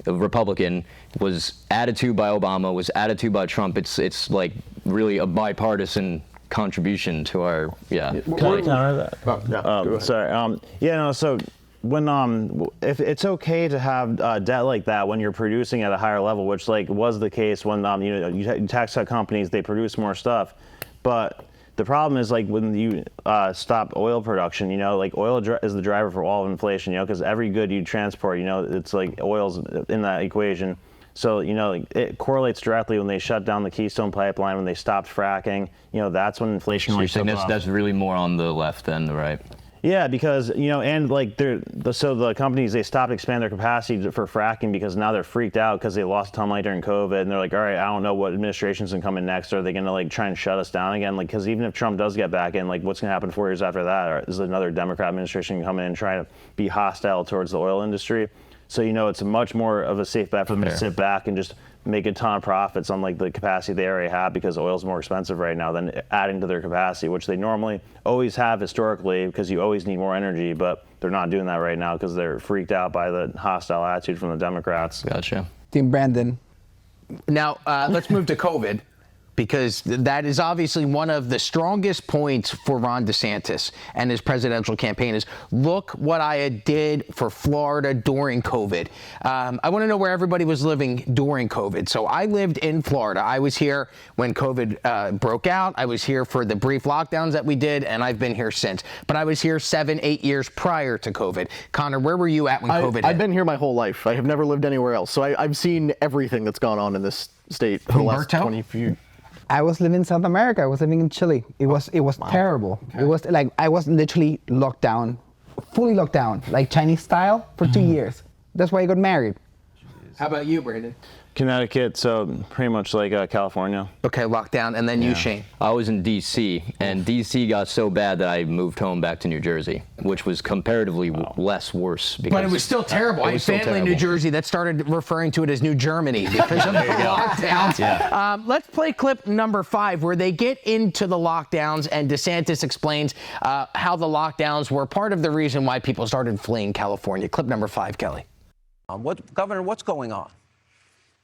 a Republican, was added to by Obama, was added to by Trump. It's like really a bipartisan contribution to our Can I counter that? Sorry. So when if it's okay to have debt like that when you're producing at a higher level, which like was the case when you tax cut companies, they produce more stuff, but the problem is like when you stop oil production, like oil is the driver for all of inflation, because every good you transport, it's like oil's in that equation. So, it correlates directly when they shut down the Keystone Pipeline, when they stopped fracking, that's when inflation really took off. That's really more on the left than the right. Yeah, because, and like so the companies, they stopped expanding their capacity for fracking because now they're freaked out because they lost a ton of money during COVID. And they're like, all right, I don't know what administration's going to come in next. Are they going to like try and shut us down again? Like, because even if Trump does get back in, like what's going to happen 4 years after that? Or is another Democrat administration come in and try to be hostile towards the oil industry? So, it's a much more of a safe bet for them to sit back and just make a ton of profits on like the capacity they already have, because oil's more expensive right now than adding to their capacity, which they normally always have historically because you always need more energy, but they're not doing that right now because they're freaked out by the hostile attitude from the Democrats. Gotcha. Team Brandon. Now, let's move to COVID. because that is obviously one of the strongest points for Ron DeSantis and his presidential campaign is, look what I did for Florida during COVID. I want to know where everybody was living during COVID. So I lived in Florida. I was here when COVID broke out. I was here for the brief lockdowns that we did, and I've been here since. But I was here 7-8 years prior to COVID. Connor, where were you at when COVID hit? I've been here my whole life. I have never lived anywhere else. So I've seen everything that's gone on in this state for the last 20 few. I was living in South America. I was living in Chile. It was terrible. Okay. It was like I was literally locked down, fully locked down, like Chinese style for 2 years. That's why I got married. How about you, Brandon? Connecticut, so pretty much like California. Okay, lockdown, and then you, Shane. I was in D.C., and D.C. got so bad that I moved home back to New Jersey, which was comparatively less worse. But it was still terrible. I had family in New Jersey that started referring to it as New Germany because of the lockdowns. Yeah. Let's play clip number 5, where they get into the lockdowns, and DeSantis explains how the lockdowns were part of the reason why people started fleeing California. Clip number 5, Kelly. Governor, what's going on?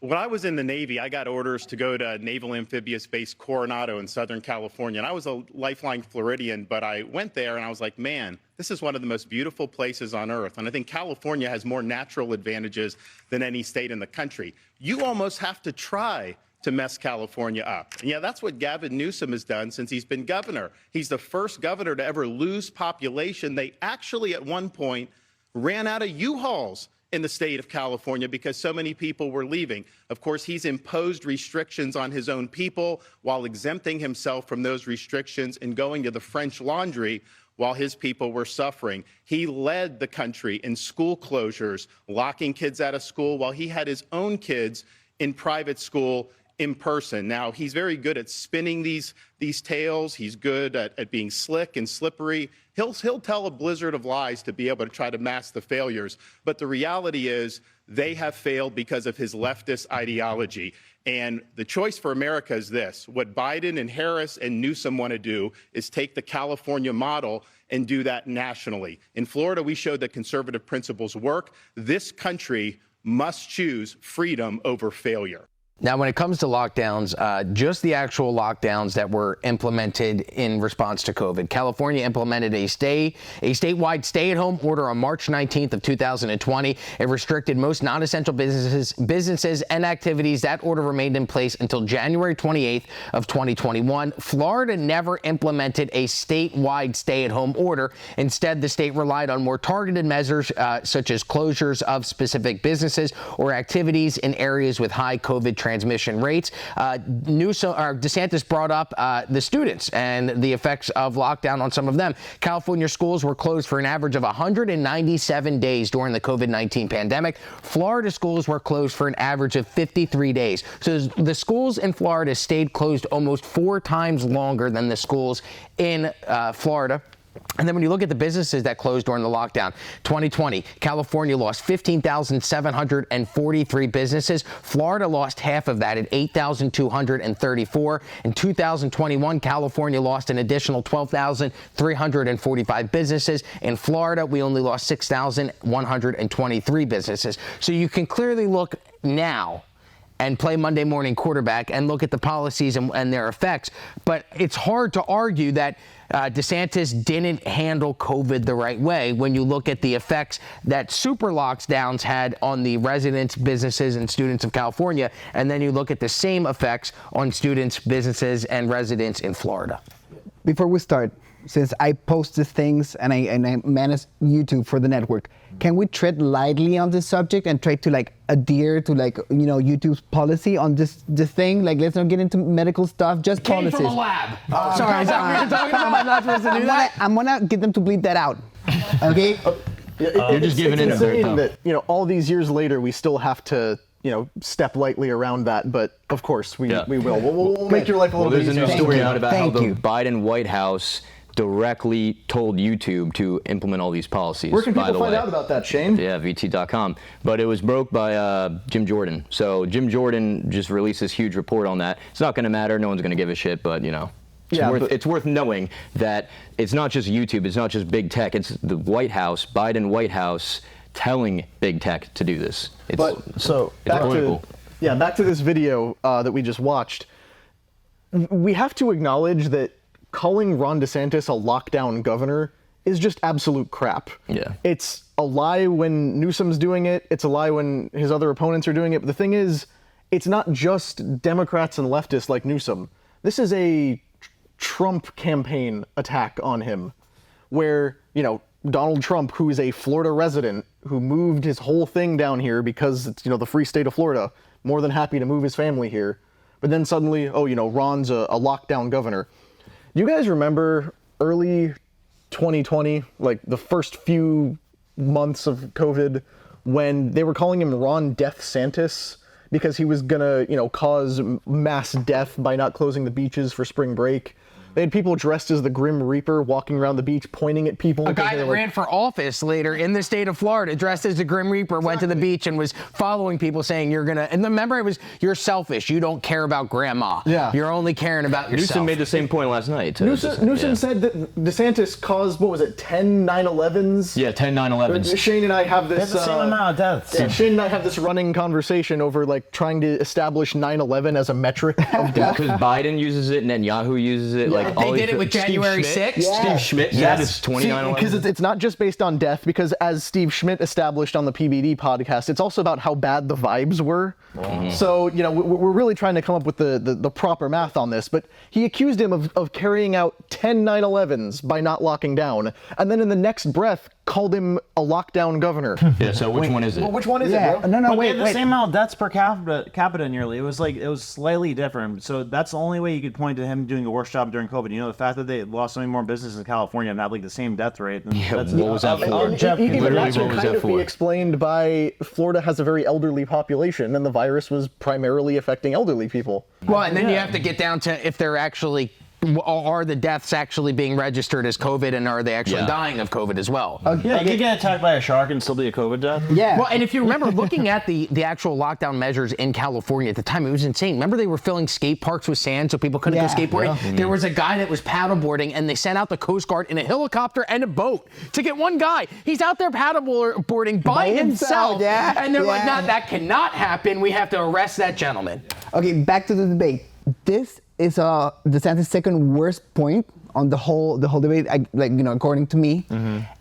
When I was in the Navy, I got orders to go to Naval Amphibious Base Coronado in Southern California. And I was a lifelong Floridian, but I went there and I was like, man, this is one of the most beautiful places on earth. And I think California has more natural advantages than any state in the country. You almost have to try to mess California up. And yeah, that's what Gavin Newsom has done since he's been governor. He's the first governor to ever lose population. They actually, at one point, ran out of U-Hauls in the state of California because so many people were leaving. Of course, he's imposed restrictions on his own people while exempting himself from those restrictions and going to the French Laundry while his people were suffering. He led the country in school closures, locking kids out of school while he had his own kids in private school in person. Now, he's very good at spinning these tales. He's good at being slick and slippery. He'll tell a blizzard of lies to be able to try to mask the failures. But the reality is they have failed because of his leftist ideology. And the choice for America is this. What Biden and Harris and Newsom want to do is take the California model and do that nationally. In Florida, we showed that conservative principles work. This country must choose freedom over failure. Now, when it comes to lockdowns, just the actual lockdowns that were implemented in response to COVID, California implemented a statewide stay-at-home order on March 19th of 2020. It restricted most non-essential businesses and activities. That order remained in place until January 28th of 2021. Florida never implemented a statewide stay-at-home order. Instead, the state relied on more targeted measures, such as closures of specific businesses or activities in areas with high COVID transmission rates. DeSantis brought up the students and the effects of lockdown on some of them. California schools were closed for an average of 197 days during the COVID-19 pandemic. Florida schools were closed for an average of 53 days. So the schools in Florida stayed closed almost 4 times longer than the schools in Florida. And then when you look at the businesses that closed during the lockdown, 2020, California lost 15,743 businesses. Florida lost half of that at 8,234. In 2021, California lost an additional 12,345 businesses. In Florida, we only lost 6,123 businesses. So you can clearly look now and play Monday morning quarterback and look at the policies and their effects. But it's hard to argue that DeSantis didn't handle COVID the right way when you look at the effects that super lockdowns had on the residents, businesses, and students of California, and then you look at the same effects on students, businesses, and residents in Florida. Before we start, since I post these things and I manage YouTube for the network, can we tread lightly on this subject and try to adhere to YouTube's policy on this thing? Let's not get into medical stuff, just policies. Came from a lab. Sorry, is that what you're talking about? I'm not supposed to do that? I'm gonna get them to bleep that out. Okay? You're just giving in. It's insane that all these years later we still have to step lightly around that, but of course we will. We'll make your life a little bit easier. There's a new story out about how the Biden White House directly told YouTube to implement all these policies. Where can people find out about that, Shane? Yeah, VT.com. But it was broke by Jim Jordan. So Jim Jordan just released this huge report on that. It's not going to matter. No one's going to give a shit, but it's worth knowing that it's not just YouTube. It's not just big tech. It's the White House, Biden White House, telling big tech to do this. Back to this video that we just watched. we have to acknowledge that calling Ron DeSantis a lockdown governor is just absolute crap. Yeah. It's a lie when Newsom's doing it. It's a lie when his other opponents are doing it. But the thing is, it's not just Democrats and leftists like Newsom. This is a Trump campaign attack on him, where, Donald Trump, who is a Florida resident, who moved his whole thing down here because it's, the free state of Florida, more than happy to move his family here. But then suddenly, Ron's a lockdown governor. You guys remember early 2020, like the first few months of COVID, when they were calling him Ron DeSantis because he was gonna, cause mass death by not closing the beaches for spring break? They had people dressed as the Grim Reaper walking around the beach pointing at people. A guy that ran for office later in the state of Florida dressed as the Grim Reaper went to the beach and was following people saying and remember it was, you're selfish, you don't care about grandma. Yeah. You're only caring about yourself. Newsom made the same point last night. Newsom said that DeSantis caused, 10 9/11s? Yeah, 10 9/11s. Shane and I have this... That's the same amount of deaths. Yeah, Shane and I have this running conversation over trying to establish 9/11 as a metric of death. Because Biden uses it, Netanyahu uses it. They did it with January 6th. Steve Schmidt said it's 29/11. Because it's not just based on death, because as Steve Schmidt established on the PBD podcast, it's also about how bad the vibes were. So, we're really trying to come up with the proper math on this, but he accused him of carrying out 10 9/11s by not locking down, and then in the next breath called him a lockdown governor. Yeah, so which one is it? Well, which one is it, bro? No, wait. The same amount of deaths per capita nearly. It was slightly different. So that's the only way you could point to him doing a worse job during COVID. The fact that they lost so many more businesses in California and have the same death rate. What was that for? Even that What can was kind that of be for? explained by Florida has a very elderly population, and the virus was primarily affecting elderly people. Well, and then you have to get down to if they're actually, are the deaths actually being registered as COVID, and are they actually dying of COVID as well? Yeah, you could get attacked by a shark and still be a COVID death. Yeah. Well, and if you remember looking at the actual lockdown measures in California at the time, it was insane. Remember they were filling skate parks with sand so people couldn't go skateboarding? Yeah. There was a guy that was paddleboarding, and they sent out the Coast Guard in a helicopter and a boat to get one guy. He's out there paddleboarding by himself. And they're like, no, that cannot happen. We have to arrest that gentleman. Okay, back to the debate. This is DeSantis' second worst point on the whole debate, according to me.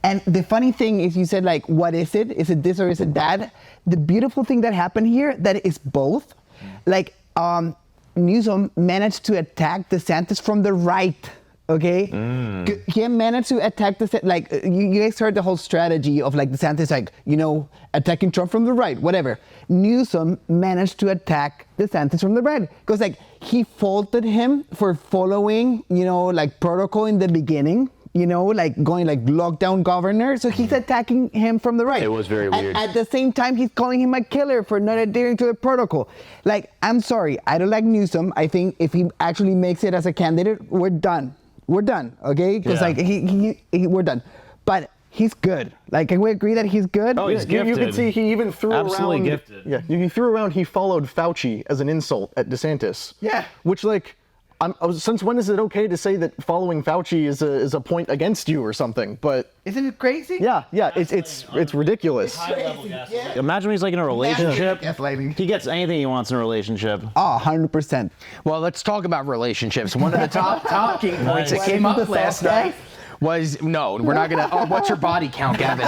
And the funny thing is, you said what is it? Is it this or is it that? The beautiful thing that happened here, that is both. Newsom managed to attack DeSantis from the right. Okay, he managed to attack you guys heard the whole strategy of DeSantis attacking Trump from the right, whatever. Newsom managed to attack DeSantis from the right because he faulted him for following protocol in the beginning. Going lockdown governor. So he's attacking him from the right. It was very weird. At the same time, he's calling him a killer for not adhering to the protocol. I'm sorry, I don't like Newsom. I think if he actually makes it as a candidate, we're done. We're done, okay? Because we're done. But he's good. Can we agree that he's good? Oh, he's gifted. You can see he even threw Absolutely around. Gifted. Yeah, he threw around. He followed Fauci as an insult at DeSantis. Yeah. Which since when is it okay to say that following Fauci is a point against you or something? But isn't it crazy? Yeah, it's ridiculous. Imagine he's in a relationship. Gaslighting. He gets anything he wants in a relationship. Oh, 100%. Well, let's talk about relationships. One of the top talking points that came up last night was, no, we're not going to, what's your body count, Gavin?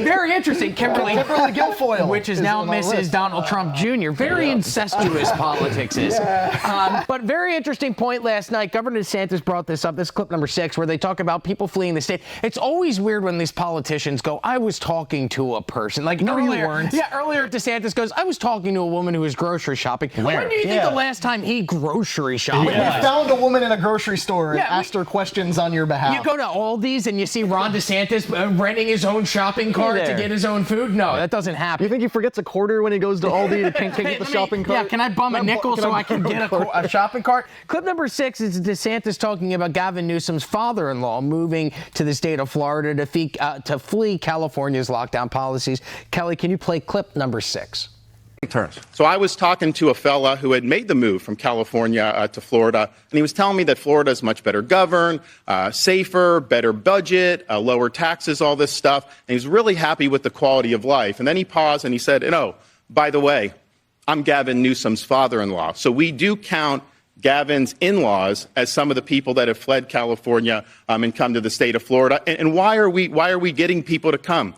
Very interesting. Kimberly Guilfoyle. Which is now Mrs. Donald Trump Jr. Very incestuous politics is. But very interesting point last night. Governor DeSantis brought this up. This is clip number 6, where they talk about people fleeing the state. It's always weird when these politicians go, I was talking to a person. No, earlier, you weren't. Yeah, earlier DeSantis goes, I was talking to a woman who was grocery shopping. Where? When do you think the last time he grocery shopped? We found a woman in a grocery store and asked her questions on your behalf. You go to Aldi's and you see Ron DeSantis renting his own shopping cart to get his own food? No, that doesn't happen. You think he forgets a quarter when he goes to Aldi to get the shopping cart? Yeah, can I bum a nickel so I can get a shopping cart? Clip number 6 is DeSantis talking about Gavin Newsom's father-in-law moving to the state of Florida to flee California's lockdown policies. Kelly, can you play clip number 6? So I was talking to a fella who had made the move from California to Florida, and he was telling me that Florida is much better governed, safer, better budget, lower taxes, all this stuff. And he's really happy with the quality of life. And then he paused and he said, by the way, I'm Gavin Newsom's father-in-law. So we do count Gavin's in-laws as some of the people that have fled California and come to the state of Florida. And why are we getting people to come?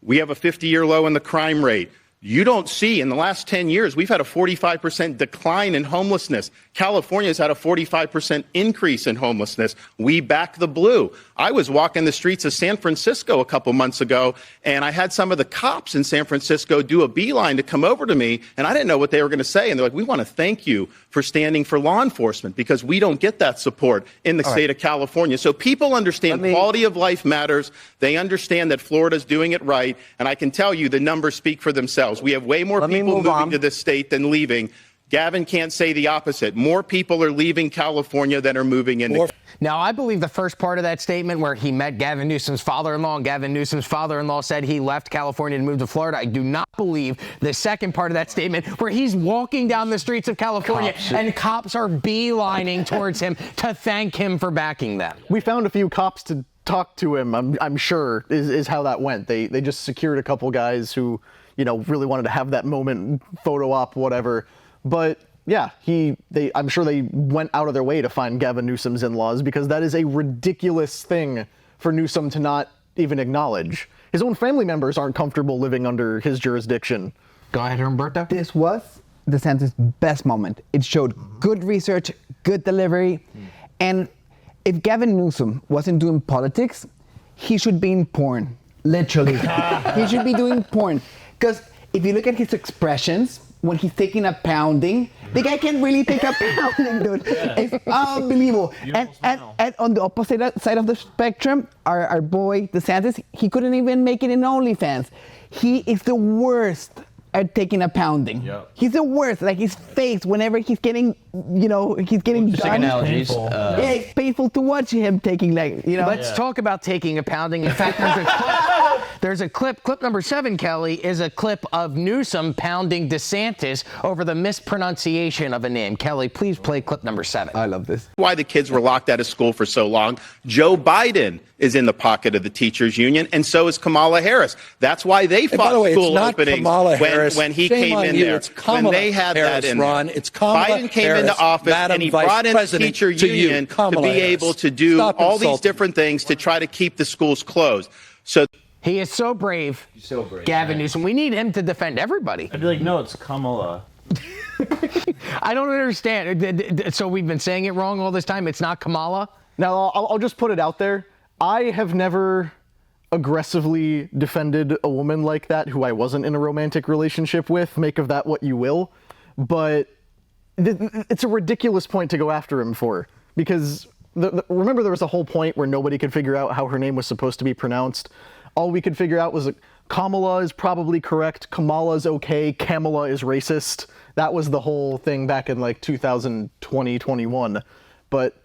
We have a 50-year low in the crime rate. You don't see in the last 10 years, we've had a 45% decline in homelessness. California's had a 45% increase in homelessness. We back the blue. I was walking the streets of San Francisco a couple months ago, and I had some of the cops in San Francisco do a beeline to come over to me, and I didn't know what they were going to say. And they're like, we want to thank you for standing for law enforcement because we don't get that support in the state of California. So people understand quality of life matters. They understand that Florida's doing it right, and I can tell you the numbers speak for themselves. We have way more people moving to this state than leaving. Gavin can't say the opposite. More people are leaving California than are moving into. Now, I believe the first part of that statement where he met Gavin Newsom's father-in-law and Gavin Newsom's father-in-law said he left California and moved to Florida. I do not believe the second part of that statement where he's walking down the streets of California and cops are beelining towards him to thank him for backing them. We found a few cops to talk to him, I'm sure, is how that went. They just secured a couple guys who, really wanted to have that moment, photo op, whatever. But yeah, I'm sure they went out of their way to find Gavin Newsom's in-laws because that is a ridiculous thing for Newsom to not even acknowledge. His own family members aren't comfortable living under his jurisdiction. Go ahead, Humberto. This was DeSantis' best moment. It showed good research, good delivery, and if Gavin Newsom wasn't doing politics, he should be in porn. Literally. He should be doing porn. Because if you look at his expressions, when he's taking a pounding, the guy can't really take a pounding, dude. It's unbelievable. And on the opposite side of the spectrum, our boy DeSantis, he couldn't even make it in OnlyFans. He is the worst at taking a pounding. Yep. He's the worst. Like his face, whenever he's getting, he's getting done. Analogies. Yeah, it's painful to watch him taking Let's talk about taking a pounding. In fact, there's a clip. Clip number 7, Kelly, is a clip of Newsom pounding DeSantis over the mispronunciation of a name. Kelly, please play clip number 7. I love this. Why the kids were locked out of school for so long. Joe Biden is in the pocket of the teachers union, and so is Kamala Harris. That's why they fought school openings when he came in there. When they had that in there. It's Kamala Biden came Harris, into office Madam and he Vice brought in the President, teacher union to be able to do all these different things to try to keep the schools closed. So he is so brave. He's so brave. Gavin Newsom. We need him to defend everybody. I'd be like, no, it's Kamala. I don't understand. So we've been saying it wrong all this time. It's not Kamala? Now, I'll just put it out there. I have never aggressively defended a woman like that who I wasn't in a romantic relationship with. Make of that what you will. But it's a ridiculous point to go after him for. Because remember there was a whole point where nobody could figure out how her name was supposed to be pronounced. All we could figure out was that Kamala is probably correct, Kamala's okay, Kamala is racist. That was the whole thing back in 2020, 21. But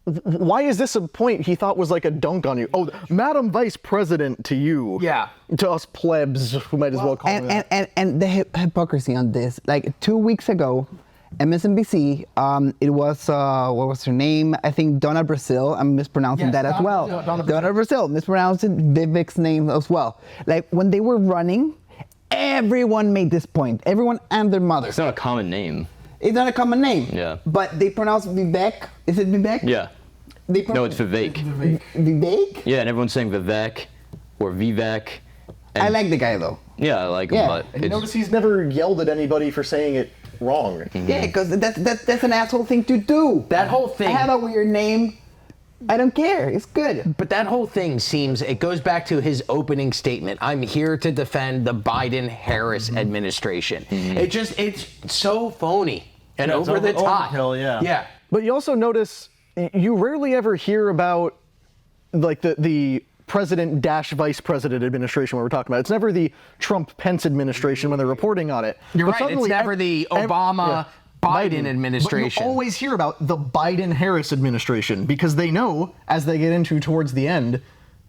why is this a point he thought was like a dunk on you? Oh, Madam Vice President to you. Yeah. To us plebs, who might as well call him that. And the hypocrisy on this. 2 weeks ago, MSNBC, it was, what was her name? I think Donna Brazile. I'm mispronouncing that as well. Donna Brazile, mispronouncing Vivek's name as well. When they were running, everyone made this point. Everyone and their mother. It's not a common name. It's not a common name. Yeah. But they pronounce Vivek. Is it Vivek? Yeah. No, it's Vivek. Vivek? Yeah, and everyone's saying Vivek or Vivek. I like the guy though. Yeah, I like him, but notice he's never yelled at anybody for saying it wrong. Mm-hmm. Yeah, because that's an asshole thing to do. That whole thing. I have a weird name. I don't care. It's good. But that whole thing it goes back to his opening statement. I'm here to defend the Biden-Harris administration. Mm-hmm. It's so phony and over the top. Overkill, Yeah. But you also notice you rarely ever hear about the president-vice president administration when we're talking about it. It's never the Trump-Pence administration when they're reporting on it. You're right. It's never the Obama-Biden administration. But you always hear about the Biden-Harris administration because they know, as they get into towards the end,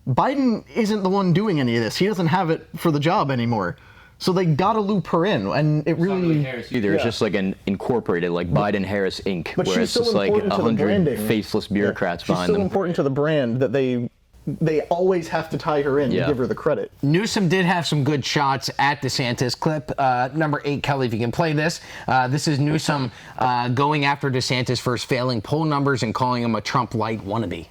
Biden isn't the one doing any of this. He doesn't have it for the job anymore. So they gotta loop her in, and it really. Harris either. It's just an incorporated, Biden-Harris Inc., but where it's just 100 faceless bureaucrats behind them. She's so important to the brand that they they always have to tie her in to give her the credit. Newsom did have some good shots at DeSantis. Clip number 8, Kelly, if you can play this. This is Newsom going after DeSantis for his failing poll numbers and calling him a Trump-light wannabe.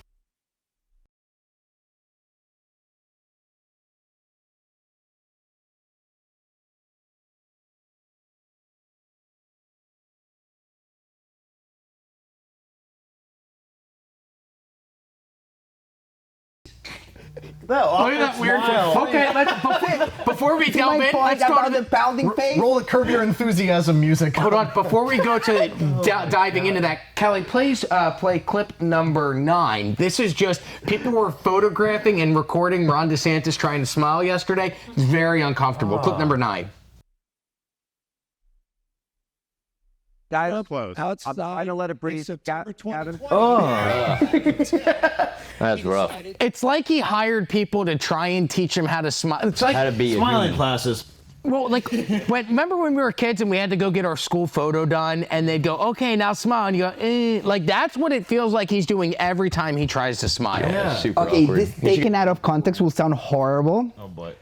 Look at that weird smile. Okay, before we delve in, let's go to the pounding face. Roll the Curb Your Enthusiasm music. Hold on, before we go to diving into that, Kelly, please play clip number 9. This is just people were photographing and recording Ron DeSantis trying to smile yesterday. It's very uncomfortable. Clip number 9. Guys, Outside, I'm going to let it breathe. Gavin. That's rough. It's like he hired people to try and teach him how to smile. It's like How to be a Smiling human. classes. Well, like, remember when we were kids and we had to go get our school photo done, and they'd go, "Okay, now smile," and you go, "Eh." Like, that's what it feels like he's doing every time he tries to smile. Yeah, super Okay, awkward. this taken out of context will sound horrible. Oh boy.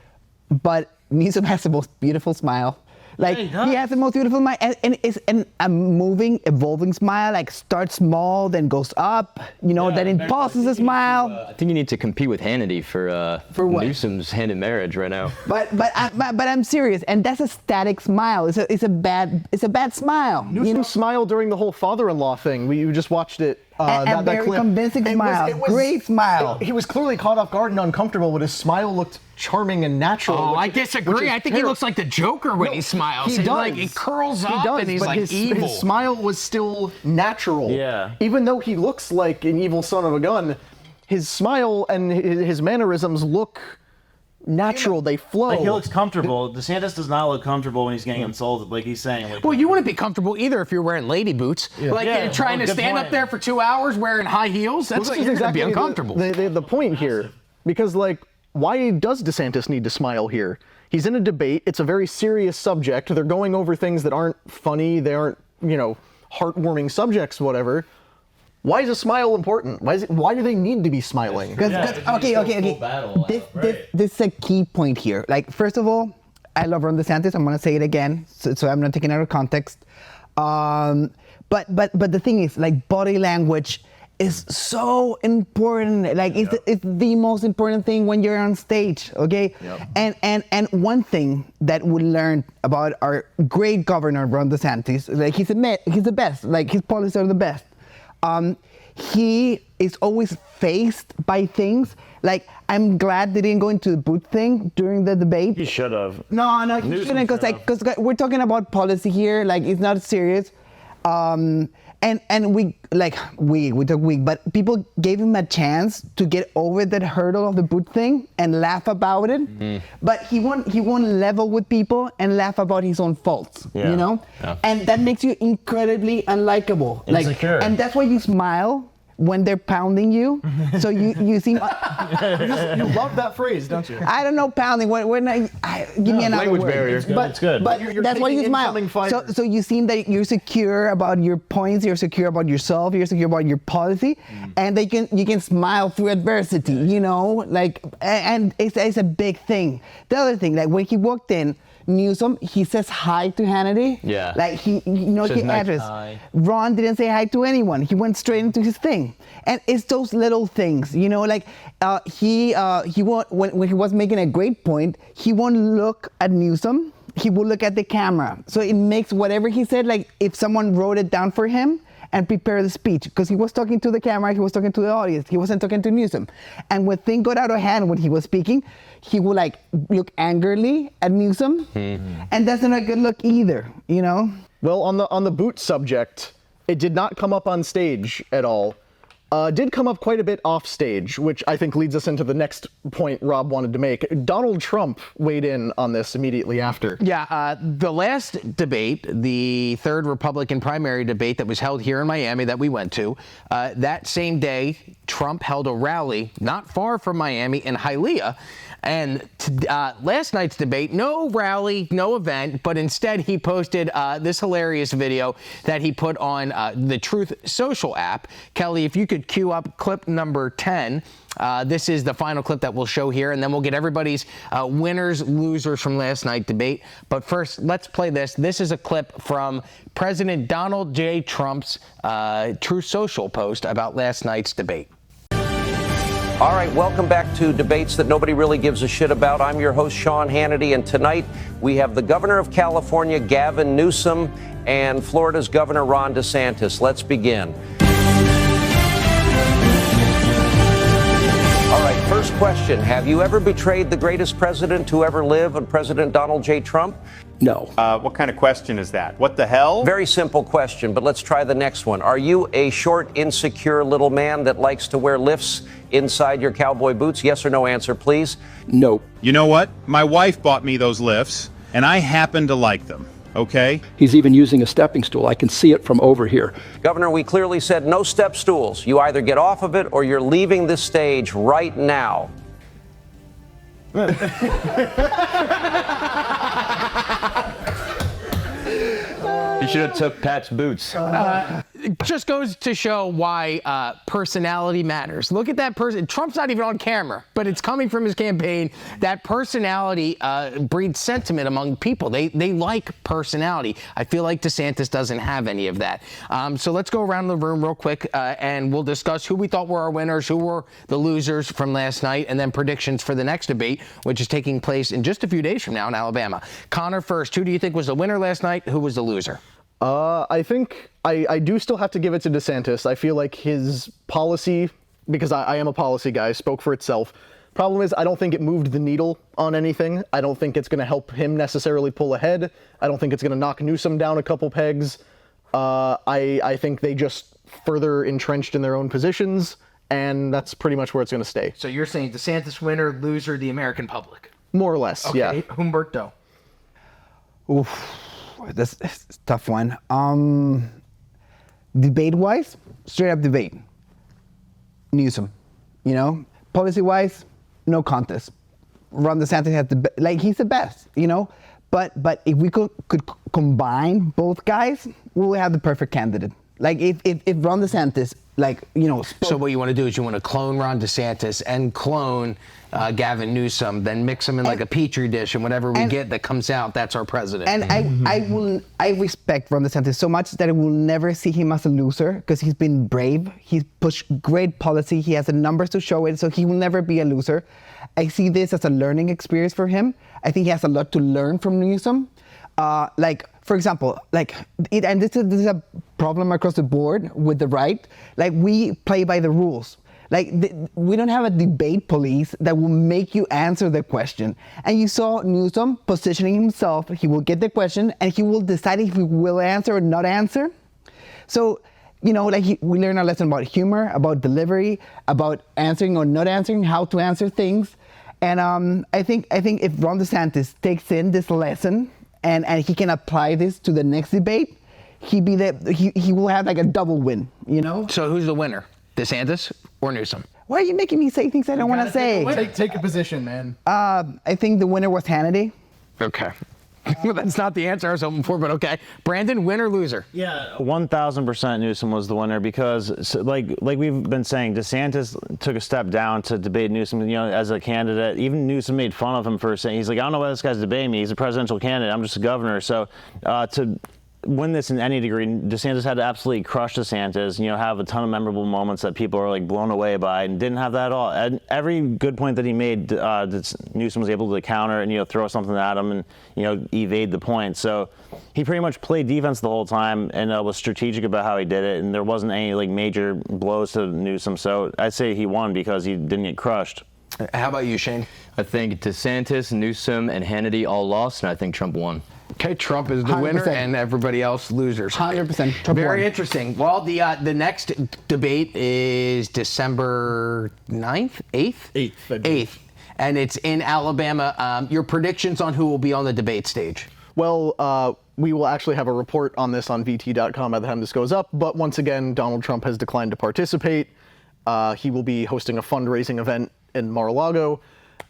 But Newsom has the most beautiful smile. Like, Yeah, he does. he has the most beautiful smile, and it's a moving, evolving smile. Like, starts small, then goes up. You know, then impulses a smile. I think you need to compete with Hannity for what? Newsom's hand in marriage right now. But I'm serious, and that's a static smile. It's a bad smile. Newsom smiled during the whole father-in-law thing. We just watched it. A very clip. convincing smile. Great smile. He was clearly caught off guard and uncomfortable, but his smile looked charming and natural. Oh, I which disagree. is I think he looks like the Joker when he smiles. He He's does. like, he curls up He does, and he's but like evil. his smile was still natural. Yeah. Even though he looks like an evil son of a gun, his smile and his mannerisms look natural. They flow. Like, he looks comfortable. DeSantis does not look comfortable when he's getting insulted. Like he's saying. Like, Well, you wouldn't be comfortable either if you're wearing lady boots. Like, Yeah, you're trying to good stand point. up there for 2 hours wearing high heels. That's This like, is you're going to be exactly uncomfortable. The point here, because like, why does DeSantis need to smile here? He's in a debate. It's a very serious subject. They're going over things that aren't funny. They aren't, heartwarming subjects, whatever. Why is a smile important? Why do they need to be smiling? Okay. This is a key point here. Like, first of all, I love Ron DeSantis. I'm gonna say it again, so I'm not taking it out of context. But the thing is, like, body language is so important. Like, it's the most important thing when you're on stage. Okay. Yep. And one thing that we learned about our great governor Ron DeSantis, like, he's the best. Like, his policies are the best. He is always faced by things. Like, I'm glad they didn't go into the boot thing during the debate. he should have. No, he shouldn't, because we're talking about policy here. Like, it's not serious. And we talk weak, but people gave him a chance to get over that hurdle of the boot thing and laugh about it. Mm-hmm. But he won't level with people and laugh about his own faults. Yeah. Yeah. And that makes you incredibly unlikable. Insecure. And that's why you smile when they're pounding you. So you seem. You love that phrase, don't you? I don't know pounding. When give me another language word. barrier. But It's good. But You're that's why you taking smile. incoming fighters. So you seem that you're secure about your points. You're secure about yourself. You're secure about your policy, and you can smile through adversity. And it's a big thing. The other thing, like, when he walked in, Newsom, he says hi to Hannity. Yeah. Like, he Says nice address. hi. Ron didn't say hi to anyone. He went straight into his thing. And it's those little things, like, he won't, when he was making a great point, he won't look at Newsom. He will look at the camera. So it makes whatever he said, like, if someone wrote it down for him and prepared the speech, because he was talking to the camera, he was talking to the audience, he wasn't talking to Newsom. And when things got out of hand when he was speaking, he would, like, look angrily at Newsom, and that's not a good look either, Well, on the boot subject, it did not come up on stage at all. Did come up quite a bit off stage, which I think leads us into the next point Rob wanted to make. Donald Trump weighed in on this immediately after. Yeah, the last debate, the third Republican primary debate that was held here in Miami that we went to, that same day, Trump held a rally not far from Miami in Hialeah. And last night's debate, no rally, no event, but instead he posted this hilarious video that he put on the Truth Social app. Kelly, if you could could cue up clip number 10. This is the final clip that we'll show here, and then we'll get everybody's winners, losers from last night's debate. But first, let's play this. This is a clip from President Donald J. Trump's Truth Social post about last night's debate. All right, welcome back to Debates That Nobody Really Gives a Shit About. I'm your host, Sean Hannity, and tonight we have the governor of California, Gavin Newsom, and Florida's Governor Ron DeSantis. Let's begin. All right, first question. Have you ever betrayed the greatest president to ever live, President Donald J. Trump? No. What kind of question is that? What the hell? Very simple question, but let's try the next one. Are you a short, insecure little man that likes to wear lifts inside your cowboy boots? Yes or no answer, please. Nope. You know what? My wife bought me those lifts, and I happen to like them. Okay? He's even using a stepping stool. I can see it from over here. Governor, we clearly said no step stools. You either get off of it or you're leaving this stage right now. You should have took Pat's boots. It just goes to show why personality matters. Look at that person. Trump's not even on camera, but it's coming from his campaign. That personality breeds sentiment among people. They like personality. I feel like DeSantis doesn't have any of that. So let's go around the room real quick and we'll discuss who we thought were our winners, who were the losers from last night, and then predictions for the next debate, which is taking place in just a few days from now in Alabama. Connor first. Who do you think was the winner last night? Who was the loser? I think I do still have to give it to DeSantis. I feel like his policy, because I am a policy guy, spoke for itself. Problem is, I don't think it moved the needle on anything. I don't think it's going to help him necessarily pull ahead. I don't think it's going to knock Newsom down a couple pegs. I think they just further entrenched in their own positions, and that's pretty much where it's going to stay. So you're saying DeSantis winner, loser, the American public? More or less, okay. yeah. Humberto. Oof. That's a tough one. Debate-wise, straight up debate. Newsom, you know. Policy-wise, no contest. Ron DeSantis has he's the best, you know. But if we could combine both guys, we would have the perfect candidate. Like if Ron DeSantis, So what you want to do is you want to clone Ron DeSantis and clone Gavin Newsom, then mix them in like a petri dish, and whatever we get that comes out, that's our president. And I respect Ron DeSantis so much that I will never see him as a loser because he's been brave. He's pushed great policy. He has the numbers to show it, so he will never be a loser. I see this as a learning experience for him. I think he has a lot to learn from Newsom. For example, and this is a problem across the board with the right. Like, we play by the rules. We don't have a debate police that will make you answer the question. And you saw Newsom positioning himself. He will get the question, and he will decide if he will answer or not answer. So, we learn a lesson about humor, about delivery, about answering or not answering, how to answer things. And I think if Ron DeSantis takes in this lesson and he can apply this to the next debate, he will have like a double win, you know? So who's the winner? DeSantis or Newsom? Why are you making me say things I don't want to say? Take a position, man. I think the winner was Hannity. Okay. Well, that's not the answer I was hoping for, but okay. Brandon, win or loser? Yeah, 1,000% Newsom was the winner because, like we've been saying, DeSantis took a step down to debate Newsom, as a candidate. Even Newsom made fun of him for saying, he's like, I don't know why this guy's debating me. He's a presidential candidate. I'm just a governor. So to win this in any degree, DeSantis had to absolutely crush DeSantis, have a ton of memorable moments that people are blown away by, and didn't have that at all. And every good point that he made, Newsom was able to counter and throw something at him and evade the point. So he pretty much played defense the whole time and was strategic about how he did it, and there wasn't any major blows to Newsom. So I'd say he won because he didn't get crushed. How about you, Shane? I think DeSantis, Newsom, and Hannity all lost, and I think Trump won. Okay, Trump is the 100%. winner and everybody else losers. 100%. Trump Very won. interesting. Well, the next debate is December 9th? 8th? 8th. 8th. And it's in Alabama. Your predictions on who will be on the debate stage? Well, we will actually have a report on this on VT.com by the time this goes up. But once again, Donald Trump has declined to participate. He will be hosting a fundraising event in Mar-a-Lago.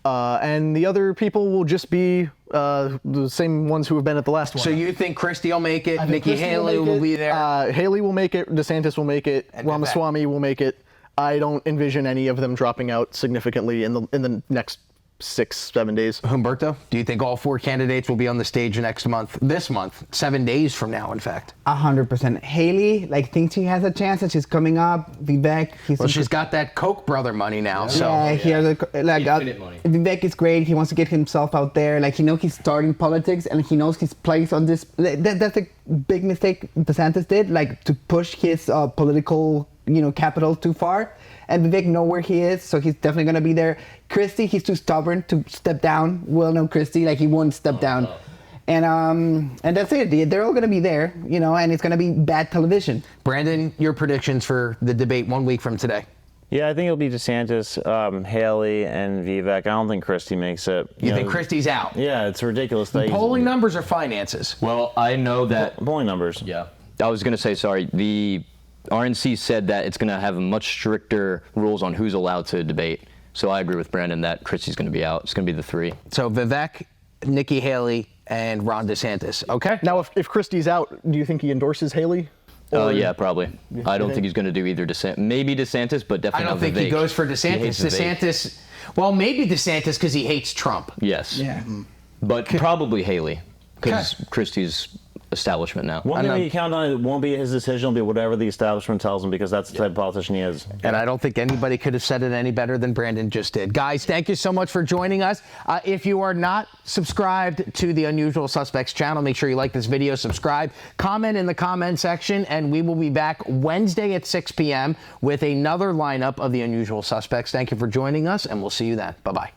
And the other people will just be the same ones who have been at the last one. So you think Christie will make it, Nikki Haley will be there? Haley will make it, DeSantis will make it, And Ramaswamy will make it. I don't envision any of them dropping out significantly in the next 6-7 days. Humberto, do you think all 4 candidates will be on the stage this month, 7 days from now, in fact? 100%. Haley, thinks she has a chance, and she's coming up. Vivek, she's got that Koch brother money now. So yeah, he has infinite money. Vivek is great. He wants to get himself out there. He knows he's starting politics, and he knows his place on this. That's a big mistake DeSantis did, to push his political, capital too far. And Vivek knows where he is, so he's definitely going to be there. Christie, he's too stubborn to step down. We'll know Christie, he won't step down. And that's it. They're all going to be there, and it's going to be bad television. Brandon, your predictions for the debate 1 week from today? Yeah, I think it'll be DeSantis, Haley, and Vivek. I don't think Christie makes it. You think Christie's out? Yeah, it's ridiculous. Polling numbers or finances? Well, I know that. Polling numbers. Yeah. I was going to say, sorry, the RNC said that it's going to have much stricter rules on who's allowed to debate. So I agree with Brandon that Christie's going to be out. It's going to be the 3. So Vivek, Nikki Haley, and Ron DeSantis. Okay. Now, if Christie's out, do you think he endorses Haley? Yeah, probably. I don't think he's going to do either DeSantis. Maybe DeSantis, but definitely I don't not think Vivek. he goes for DeSantis. DeSantis, well, maybe DeSantis because he hates Trump. Yes. Yeah. But probably Haley because Christie's establishment now. One thing you count on, it won't be his decision, it'll be whatever the establishment tells him, because that's the type of politician he is. And I don't think anybody could have said it any better than Brandon just did. Guys, thank you so much for joining us. If you are not subscribed to the Unusual Suspects channel, make sure you like this video, subscribe, comment in the comment section, and we will be back Wednesday at 6 p.m. with another lineup of the Unusual Suspects. Thank you for joining us, and we'll see you then. Bye-bye.